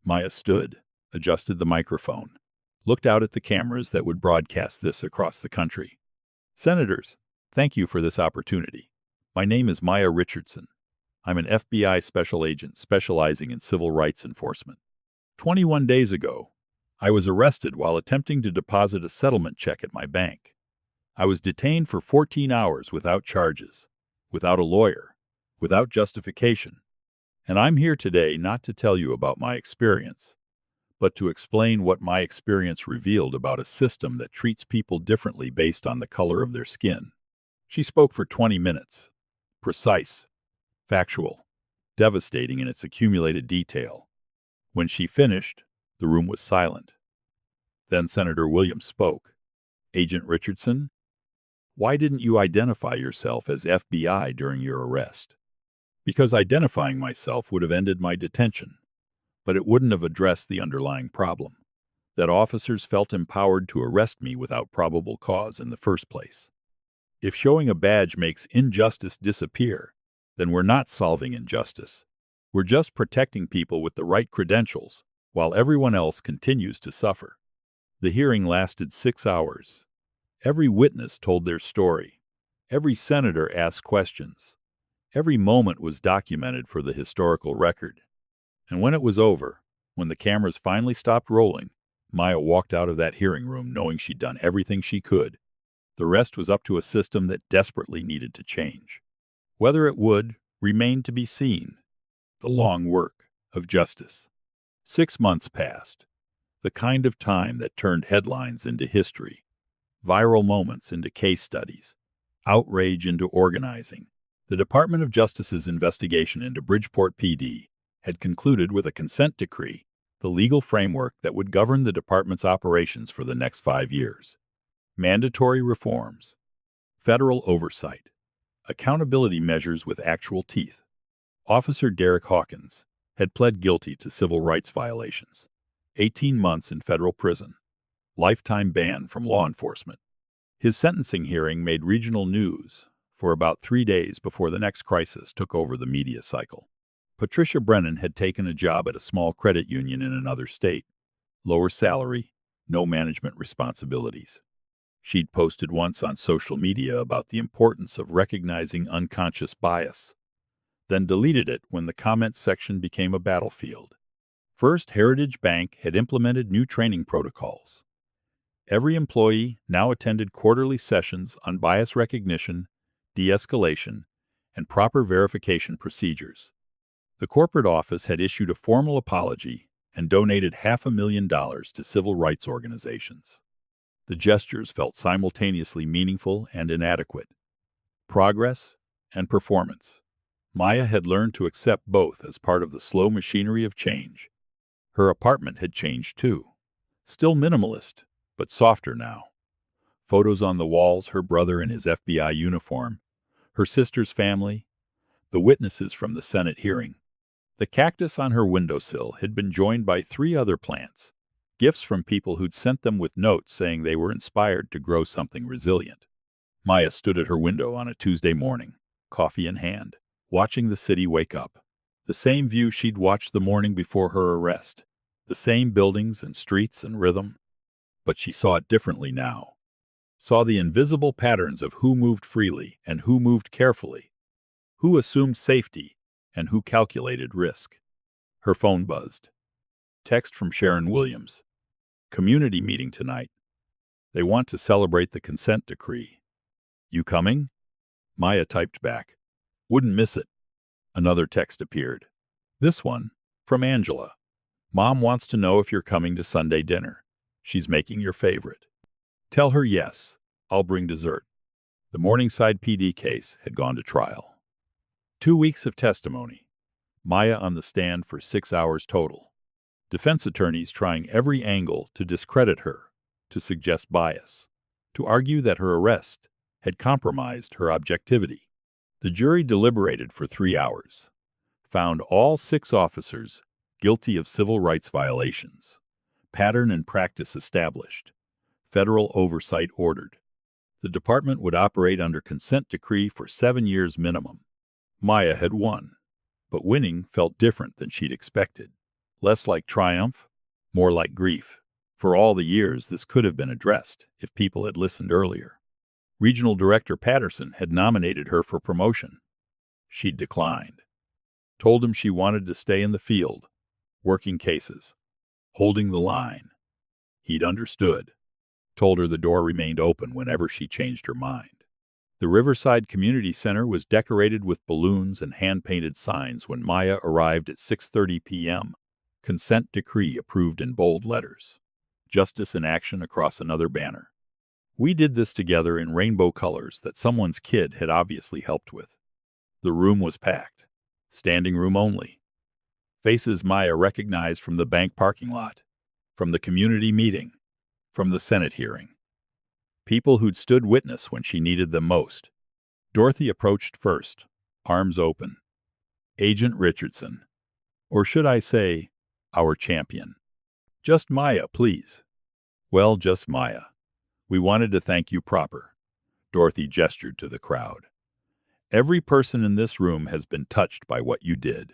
Maya stood, adjusted the microphone, looked out at the cameras that would broadcast this across the country. "Senators, thank you for this opportunity. My name is Maya Richardson. I'm an FBI special agent specializing in civil rights enforcement. 21 days ago, I was arrested while attempting to deposit a settlement check at my bank. I was detained for 14 hours without charges, without a lawyer, without justification. And I'm here today not to tell you about my experience, but to explain what my experience revealed about a system that treats people differently based on the color of their skin." She spoke for 20 minutes, precise, factual, devastating in its accumulated detail. When she finished, the room was silent. Then Senator Williams spoke. "Agent Richardson, why didn't you identify yourself as FBI during your arrest?" "Because identifying myself would have ended my detention, but it wouldn't have addressed the underlying problem, that officers felt empowered to arrest me without probable cause in the first place. If showing a badge makes injustice disappear, then we're not solving injustice. We're just protecting people with the right credentials, while everyone else continues to suffer." The hearing lasted 6 hours. Every witness told their story. Every senator asked questions. Every moment was documented for the historical record. And when it was over, when the cameras finally stopped rolling, Maya walked out of that hearing room knowing she'd done everything she could. The rest was up to a system that desperately needed to change. Whether it would remained to be seen. The long work of justice. 6 months passed. The kind of time that turned headlines into history, viral moments into case studies, outrage into organizing. The Department of Justice's investigation into Bridgeport PD had concluded with a consent decree, the legal framework that would govern the department's operations for the next 5 years. Mandatory reforms, federal oversight, accountability measures with actual teeth. Officer Derek Hawkins had pled guilty to civil rights violations, 18 months in federal prison, lifetime ban from law enforcement. His sentencing hearing made regional news for about 3 days before the next crisis took over the media cycle. Patricia Brennan had taken a job at a small credit union in another state. Lower salary, no management responsibilities. She'd posted once on social media about the importance of recognizing unconscious bias, then deleted it when the comments section became a battlefield. First Heritage Bank had implemented new training protocols. Every employee now attended quarterly sessions on bias recognition, de-escalation, and proper verification procedures. The corporate office had issued a formal apology and donated $500,000 to civil rights organizations. The gestures felt simultaneously meaningful and inadequate. Progress and performance. Maya had learned to accept both as part of the slow machinery of change. Her apartment had changed too. Still minimalist, but softer now. Photos on the walls, her brother in his FBI uniform, her sister's family, the witnesses from the Senate hearing. The cactus on her windowsill had been joined by 3 other plants, gifts from people who'd sent them with notes saying they were inspired to grow something resilient. Maya stood at her window on a Tuesday morning, coffee in hand, watching the city wake up. The same view she'd watched the morning before her arrest, the same buildings and streets and rhythm. But she saw it differently now. Saw the invisible patterns of who moved freely and who moved carefully, who assumed safety and who calculated risk. Her phone buzzed. Text from Sharon Williams. "Community meeting tonight. They want to celebrate the consent decree. You coming?" Maya typed back. "Wouldn't miss it." Another text appeared. This one, from Angela. Mom wants to know if you're coming to Sunday dinner. She's making your favorite. Tell her yes. I'll bring dessert. The Morningside PD case had gone to trial. 2 weeks of testimony. Maya on the stand for 6 hours total. Defense attorneys trying every angle to discredit her, to suggest bias, to argue that her arrest had compromised her objectivity. The jury deliberated for 3 hours, found all 6 officers guilty of civil rights violations, pattern and practice established, federal oversight ordered. The department would operate under consent decree for 7 years minimum. Maya had won, but winning felt different than she'd expected. Less like triumph, more like grief. For all the years this could have been addressed if people had listened earlier. Regional Director Patterson had nominated her for promotion. She'd declined. Told him she wanted to stay in the field, working cases, holding the line. He'd understood. Told her the door remained open whenever she changed her mind. The Riverside Community Center was decorated with balloons and hand-painted signs when Maya arrived at 6:30 p.m. Consent decree approved in bold letters. Justice in action across another banner. We did this together in rainbow colors that someone's kid had obviously helped with. The room was packed. Standing room only. Faces Maya recognized from the bank parking lot, from the community meeting, from the Senate hearing. People who'd stood witness when she needed them most. Dorothy approached first, arms open. Agent Richardson. Or should I say, our champion. Just Maya, please. Well, just Maya. We wanted to thank you proper. Dorothy gestured to the crowd. Every person in this room has been touched by what you did,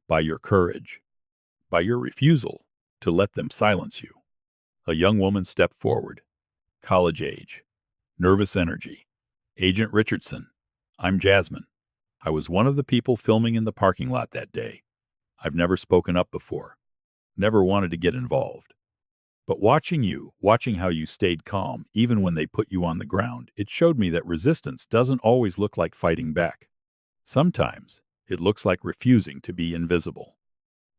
by your courage, by your refusal to let them silence you. A young woman stepped forward. College age. Nervous energy. Agent Richardson. I'm Jasmine. I was one of the people filming in the parking lot that day. I've never spoken up before. Never wanted to get involved. But watching how you stayed calm, even when they put you on the ground, it showed me that resistance doesn't always look like fighting back. Sometimes it looks like refusing to be invisible.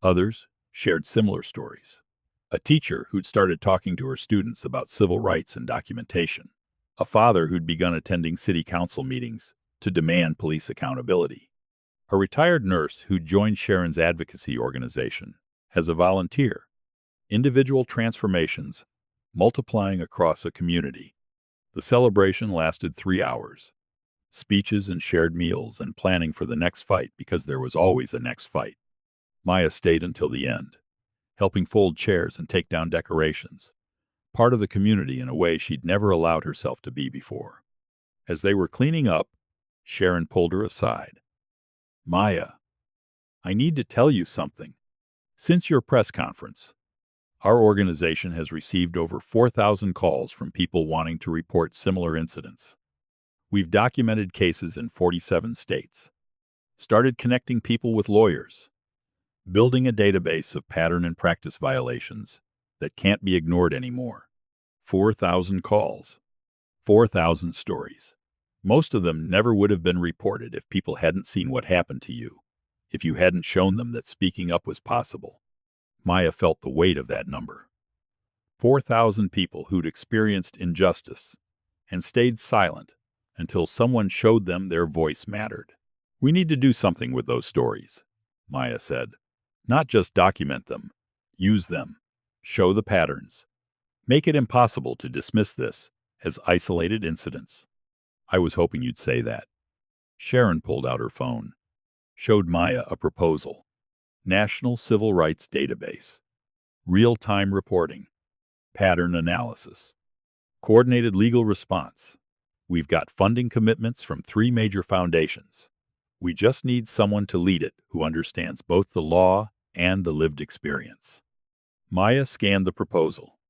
Others shared similar stories. A teacher who'd started talking to her students about civil rights and documentation. A father who'd begun attending city council meetings to demand police accountability. A retired nurse who'd joined Sharon's advocacy organization as a volunteer. Individual transformations multiplying across a community. The celebration lasted 3 hours. Speeches and shared meals and planning for the next fight because there was always a next fight. Maya stayed until the end, helping fold chairs and take down decorations. Part of the community in a way she'd never allowed herself to be before. As they were cleaning up, Sharon pulled her aside. Maya, I need to tell you something. Since your press conference, our organization has received over 4,000 calls from people wanting to report similar incidents. We've documented cases in 47 states, started connecting people with lawyers, building a database of pattern and practice violations that can't be ignored anymore. 4,000 calls, 4,000 stories. Most of them never would have been reported if people hadn't seen what happened to you, if you hadn't shown them that speaking up was possible. Maya felt the weight of that number. 4,000 people who'd experienced injustice and stayed silent until someone showed them their voice mattered. We need to do something with those stories, Maya said. Not just document them, use them, show the patterns. Make it impossible to dismiss this as isolated incidents. I was hoping you'd say that. Sharon pulled out her phone, showed Maya a proposal. National Civil Rights Database. Real-time reporting. Pattern analysis. Coordinated legal response. We've got funding commitments from 3 major foundations. We just need someone to lead it who understands both the law and the lived experience. Maya scanned the proposal.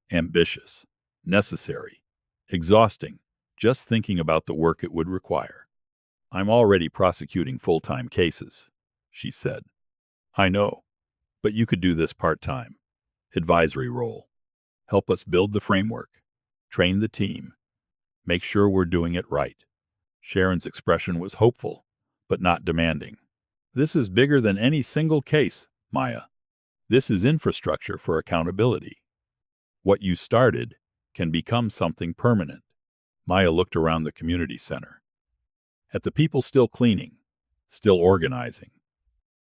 Ambitious. Necessary. Exhausting. Just thinking about the work it would require. I'm already prosecuting full-time cases, she said. I know, but you could do this part-time. Advisory role. Help us build the framework. Train the team. Make sure we're doing it right. Sharon's expression was hopeful, but not demanding. This is bigger than any single case, Maya. This is infrastructure for accountability. What you started can become something permanent. Maya looked around the community center. At the people still cleaning, still organizing,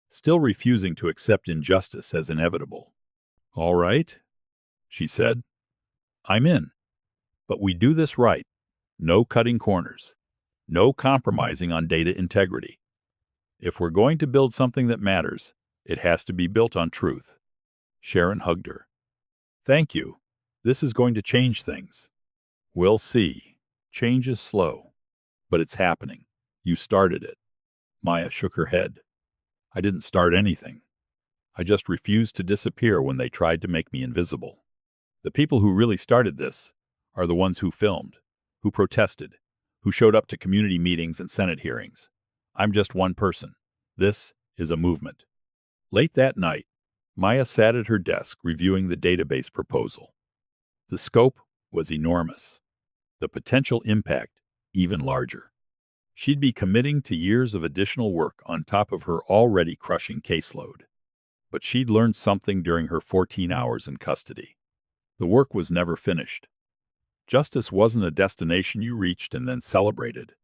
still refusing to accept injustice as inevitable. "All right," she said. "I'm in. But we do this right. No cutting corners. No compromising on data integrity. If we're going to build something that matters, it has to be built on truth." Sharon hugged her. "Thank you. This is going to change things." "We'll see. Change is slow. But it's happening. You started it." Maya shook her head. "I didn't start anything. I just refused to disappear when they tried to make me invisible. The people who really started this are the ones who filmed, who protested, who showed up to community meetings and Senate hearings. I'm just one person. This is a movement." Late that night, Maya sat at her desk reviewing the database proposal. The scope was enormous. The potential impact even larger. She'd be committing to years of additional work on top of her already crushing caseload. But she'd learned something during her 14 hours in custody. The work was never finished. Justice wasn't a destination you reached and then celebrated.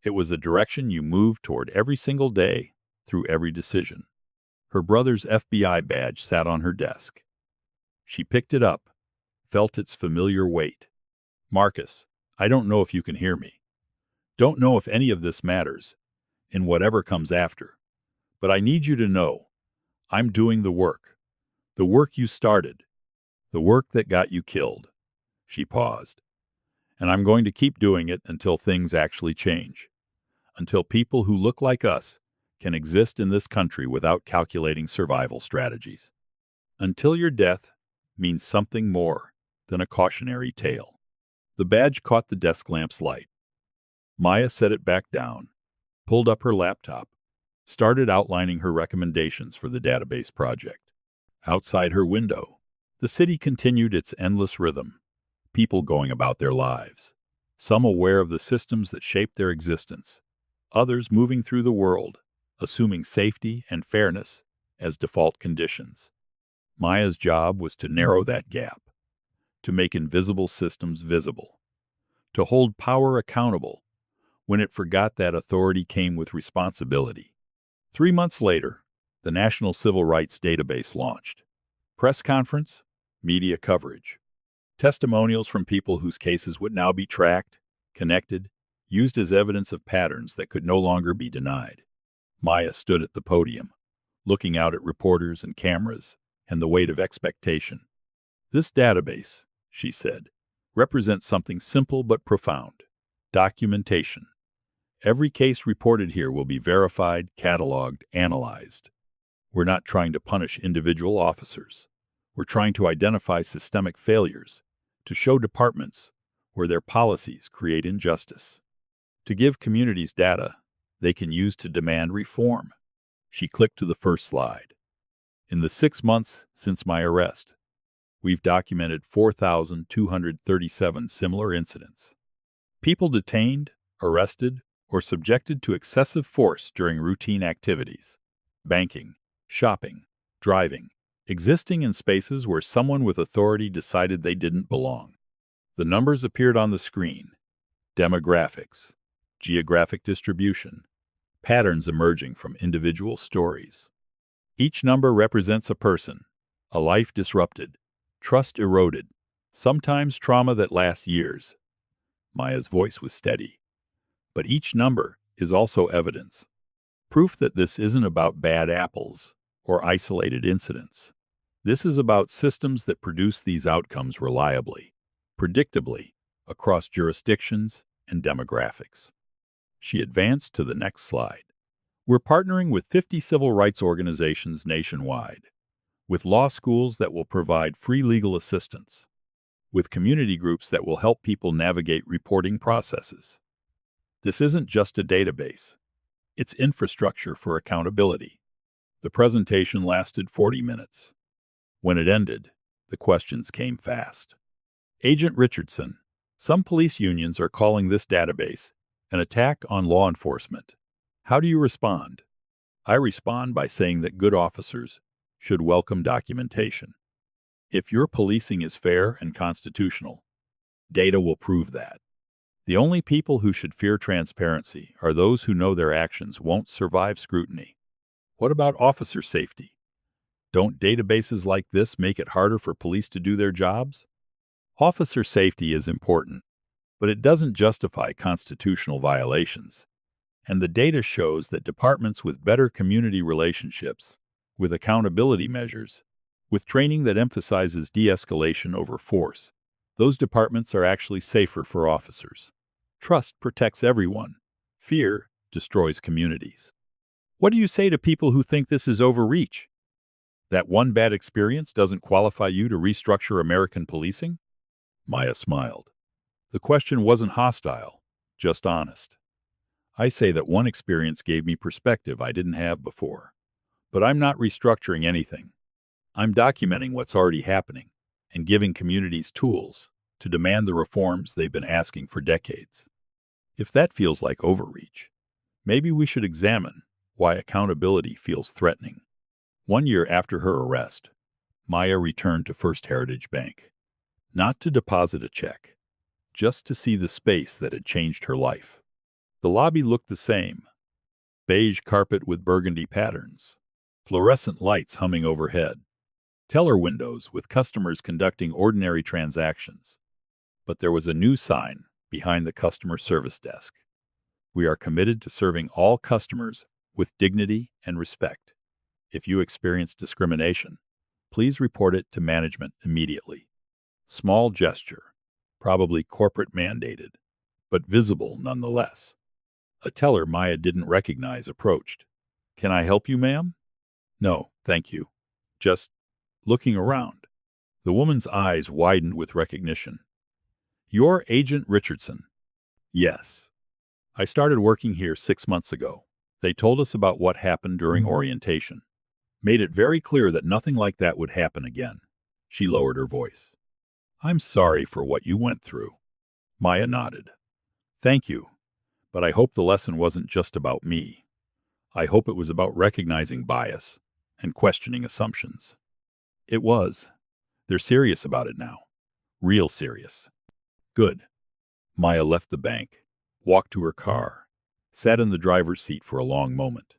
It was a direction you moved toward every single day, through every decision. Her brother's FBI badge sat on her desk. She picked it up, felt its familiar weight. "Marcus, I don't know if you can hear me. Don't know if any of this matters, in whatever comes after. But I need you to know, I'm doing the work you started, the work that got you killed." She paused. "And I'm going to keep doing it until things actually change. Until people who look like us can exist in this country without calculating survival strategies. Until your death means something more than a cautionary tale." The badge caught the desk lamp's light. Maya set it back down, pulled up her laptop, started outlining her recommendations for the database project. Outside her window, the city continued its endless rhythm, people going about their lives, some aware of the systems that shaped their existence, others moving through the world, assuming safety and fairness as default conditions. Maya's job was to narrow that gap, to make invisible systems visible, to hold power accountable when it forgot that authority came with responsibility. 3 months later, the National Civil Rights Database launched. Press conference, media coverage, testimonials from people whose cases would now be tracked, connected, used as evidence of patterns that could no longer be denied. Maya stood at the podium, looking out at reporters and cameras and the weight of expectation. "This database," she said, "represents something simple but profound. Documentation. Every case reported here will be verified, cataloged, analyzed. We're not trying to punish individual officers. We're trying to identify systemic failures, to show departments where their policies create injustice, to give communities data they can use to demand reform." She clicked to the first slide. "In the 6 months since my arrest, we've documented 4,237 similar incidents. People detained, arrested, or subjected to excessive force during routine activities, banking, shopping, driving, existing in spaces where someone with authority decided they didn't belong." The numbers appeared on the screen. Demographics, geographic distribution, patterns emerging from individual stories. Each number represents a person, a life disrupted, trust eroded, sometimes trauma that lasts years. Maya's voice was steady. But each number is also evidence, proof that this isn't about bad apples or isolated incidents. This is about systems that produce these outcomes reliably, predictably, across jurisdictions and demographics. She advanced to the next slide. "We're partnering with 50 civil rights organizations nationwide, with law schools that will provide free legal assistance, with community groups that will help people navigate reporting processes. This isn't just a database. It's infrastructure for accountability." The presentation lasted 40 minutes. When it ended, the questions came fast. "Agent Richardson, some police unions are calling this database an attack on law enforcement. How do you respond?" "I respond by saying that good officers should welcome documentation. If your policing is fair and constitutional, data will prove that. The only people who should fear transparency are those who know their actions won't survive scrutiny. What about officer safety? Don't databases like this make it harder for police to do their jobs? Officer safety is important, but it doesn't justify constitutional violations. And the data shows that departments with better community relationships, with accountability measures, with training that emphasizes de-escalation over force, those departments are actually safer for officers. Trust protects everyone. Fear destroys communities. What do you say to people who think this is overreach? That one bad experience doesn't qualify you to restructure American policing? Maya smiled. The question wasn't hostile, just honest. I say that one experience gave me perspective I didn't have before. But I'm not restructuring anything. I'm documenting what's already happening and giving communities tools to demand the reforms they've been asking for decades. If that feels like overreach, maybe we should examine why accountability feels threatening. 1 year after her arrest, Maya returned to First Heritage Bank, not to deposit a check, just to see the space that had changed her life. The lobby looked the same, beige carpet with burgundy patterns, fluorescent lights humming overhead, teller windows with customers conducting ordinary transactions. But there was a new sign behind the customer service desk. We are committed to serving all customers with dignity and respect. If you experience discrimination, please report it to management immediately. Small gesture, probably corporate mandated, but visible nonetheless. A teller Maya didn't recognize approached. "Can I help you, ma'am?" "No, thank you. Just looking around." The woman's eyes widened with recognition. "You're Agent Richardson?" "Yes. I started working here 6 months ago. They told us about what happened during orientation. Made it very clear that nothing like that would happen again." She lowered her voice. "I'm sorry for what you went through." Maya nodded. "Thank you. But I hope the lesson wasn't just about me. I hope it was about recognizing bias and questioning assumptions." It was. They're serious about it now. Real serious. Good. Maya left the bank, walked to her car, sat in the driver's seat for a long moment.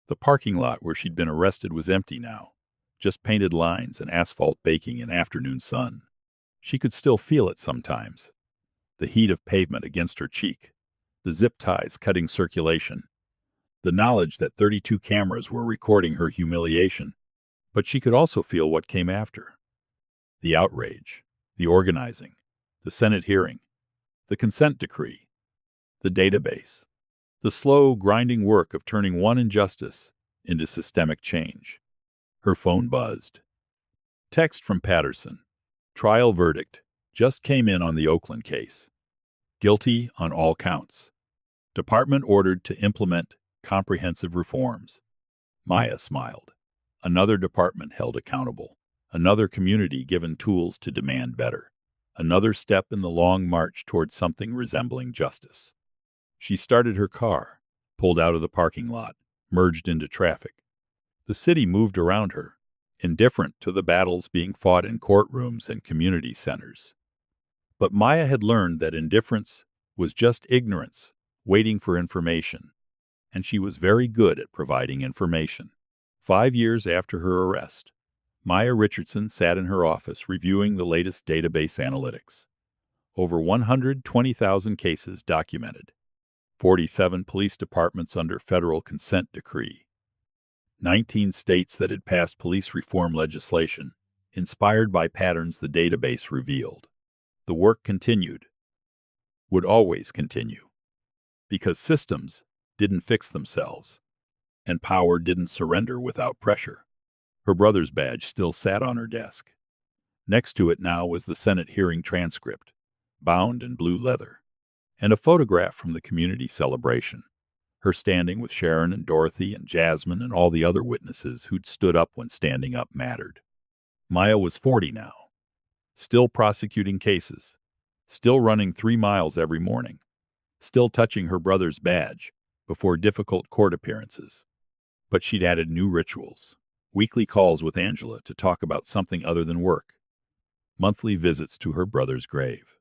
The parking lot where she'd been arrested was empty now, just painted lines and asphalt baking in afternoon sun. She could still feel it sometimes. The heat of pavement against her cheek, the zip ties cutting circulation, the knowledge that 32 cameras were recording her humiliation. But she could also feel what came after. The outrage, the organizing, the Senate hearing, the consent decree, the database, the slow, grinding work of turning one injustice into systemic change. Her phone buzzed. Text from Patterson. Trial verdict. Just came in on the Oakland case. Guilty on all counts. Department ordered to implement comprehensive reforms. Maya smiled. Another department held accountable. Another community given tools to demand better. Another step in the long march toward something resembling justice. She started her car, pulled out of the parking lot, merged into traffic. The city moved around her, indifferent to the battles being fought in courtrooms and community centers. But Maya had learned that indifference was just ignorance, waiting for information. And she was very good at providing information. 5 years after her arrest, Maya Richardson sat in her office reviewing the latest database analytics. Over 120,000 cases documented. 47 police departments under federal consent decree. 19 states that had passed police reform legislation, inspired by patterns the database revealed. The work continued. Would always continue. Because systems didn't fix themselves, and power didn't surrender without pressure. Her brother's badge still sat on her desk. Next to it now was the Senate hearing transcript, bound in blue leather, and a photograph from the community celebration, her standing with Sharon and Dorothy and Jasmine and all the other witnesses who'd stood up when standing up mattered. Maya was 40 now, still prosecuting cases, still running 3 miles every morning, still touching her brother's badge before difficult court appearances. But she'd added new rituals, weekly calls with Angela to talk about something other than work, monthly visits to her brother's grave,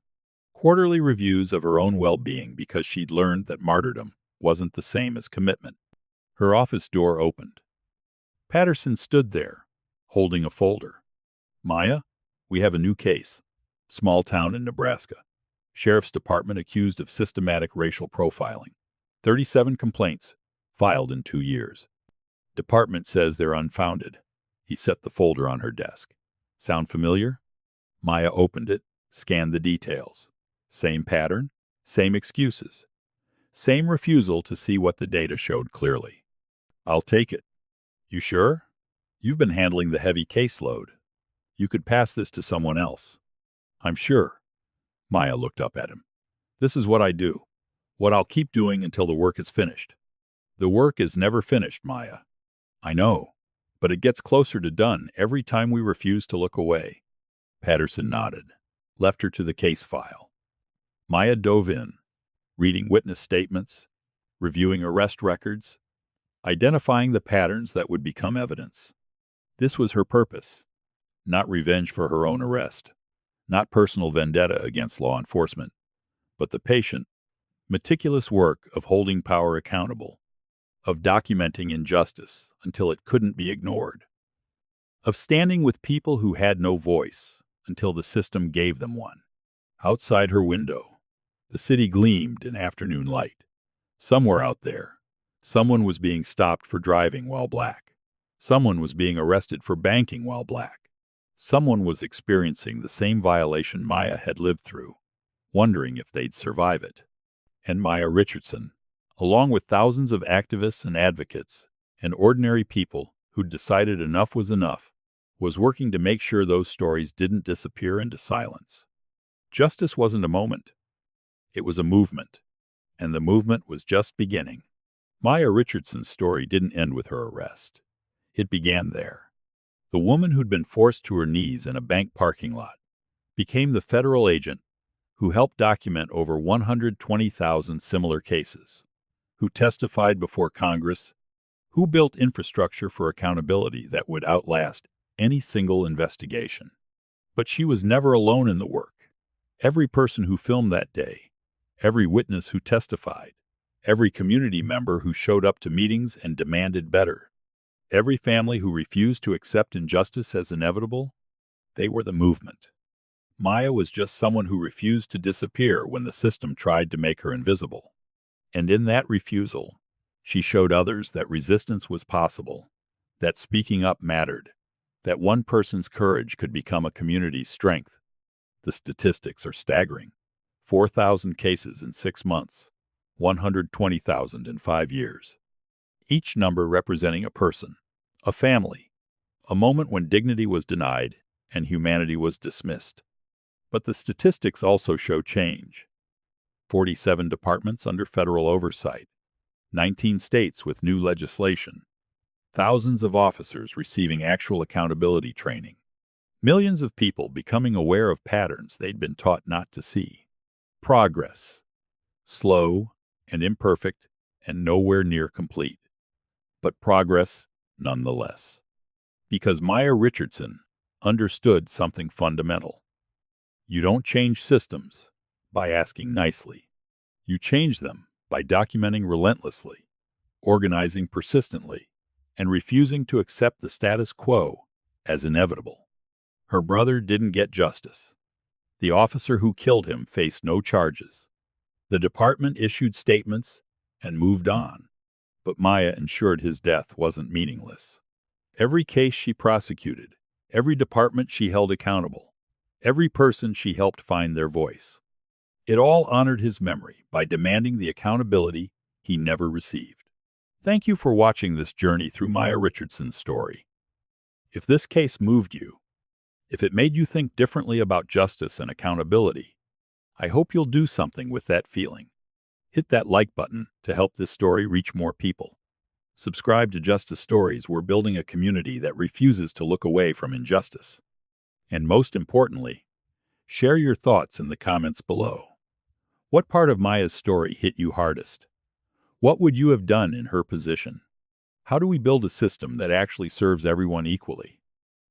quarterly reviews of her own well-being because she'd learned that martyrdom wasn't the same as commitment. Her office door opened. Patterson stood there, holding a folder. "Maya, we have a new case. Small town in Nebraska. Sheriff's Department accused of systematic racial profiling. 37 complaints, filed in 2 years. Department says they're unfounded." He set the folder on her desk. "Sound familiar?" Maya opened it, scanned the details. Same pattern, same excuses, same refusal to see what the data showed clearly. "I'll take it." "You sure? You've been handling the heavy caseload. You could pass this to someone else." "I'm sure." Maya looked up at him. "This is what I do. What I'll keep doing until the work is finished." "The work is never finished, Maya." "I know, but it gets closer to done every time we refuse to look away." Patterson nodded, left her to the case file. Maya dove in, reading witness statements, reviewing arrest records, identifying the patterns that would become evidence. This was her purpose, not revenge for her own arrest, not personal vendetta against law enforcement, but the patient, meticulous work of holding power accountable, of documenting injustice until it couldn't be ignored, of standing with people who had no voice until the system gave them one. Outside her window, the city gleamed in afternoon light. Somewhere out there, someone was being stopped for driving while black. Someone was being arrested for banking while black. Someone was experiencing the same violation Maya had lived through, wondering if they'd survive it. And Maya Richardson, along with thousands of activists and advocates and ordinary people who'd decided enough was enough, was working to make sure those stories didn't disappear into silence. Justice wasn't a moment. It was a movement, and the movement was just beginning. Maya Richardson's story didn't end with her arrest. It began there. The woman who'd been forced to her knees in a bank parking lot became the federal agent who helped document over 120,000 similar cases, who testified before Congress, who built infrastructure for accountability that would outlast any single investigation. But she was never alone in the work. Every person who filmed that day, every witness who testified, every community member who showed up to meetings and demanded better, every family who refused to accept injustice as inevitable, they were the movement. Maya was just someone who refused to disappear when the system tried to make her invisible. And in that refusal, she showed others that resistance was possible, that speaking up mattered, that one person's courage could become a community's strength. The statistics are staggering. 4,000 cases in 6 months, 120,000 in 5 years. Each number representing a person, a family, a moment when dignity was denied and humanity was dismissed. But the statistics also show change. 47 departments under federal oversight, 19 states with new legislation, thousands of officers receiving actual accountability training, millions of people becoming aware of patterns they'd been taught not to see. Progress, slow and imperfect and nowhere near complete, but progress nonetheless. Because Maya Richardson understood something fundamental. You don't change systems by asking nicely. You change them by documenting relentlessly, organizing persistently, and refusing to accept the status quo as inevitable. Her brother didn't get justice. The officer who killed him faced no charges. The department issued statements and moved on, but Maya ensured his death wasn't meaningless. Every case she prosecuted, every department she held accountable, every person she helped find their voice, it all honored his memory by demanding the accountability he never received. Thank you for watching this journey through Maya Richardson's story. If this case moved you, if it made you think differently about justice and accountability, I hope you'll do something with that feeling. Hit that like button to help this story reach more people. Subscribe to Justice Stories. We're building a community that refuses to look away from injustice. And most importantly, share your thoughts in the comments below. What part of Maya's story hit you hardest? What would you have done in her position? How do we build a system that actually serves everyone equally?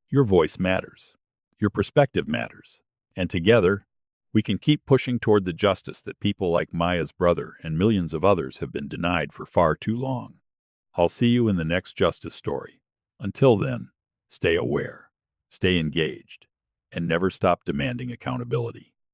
Your voice matters. Your perspective matters. And together, we can keep pushing toward the justice that people like Maya's brother and millions of others have been denied for far too long. I'll see you in the next justice story. Until then, stay aware, stay engaged, and never stop demanding accountability.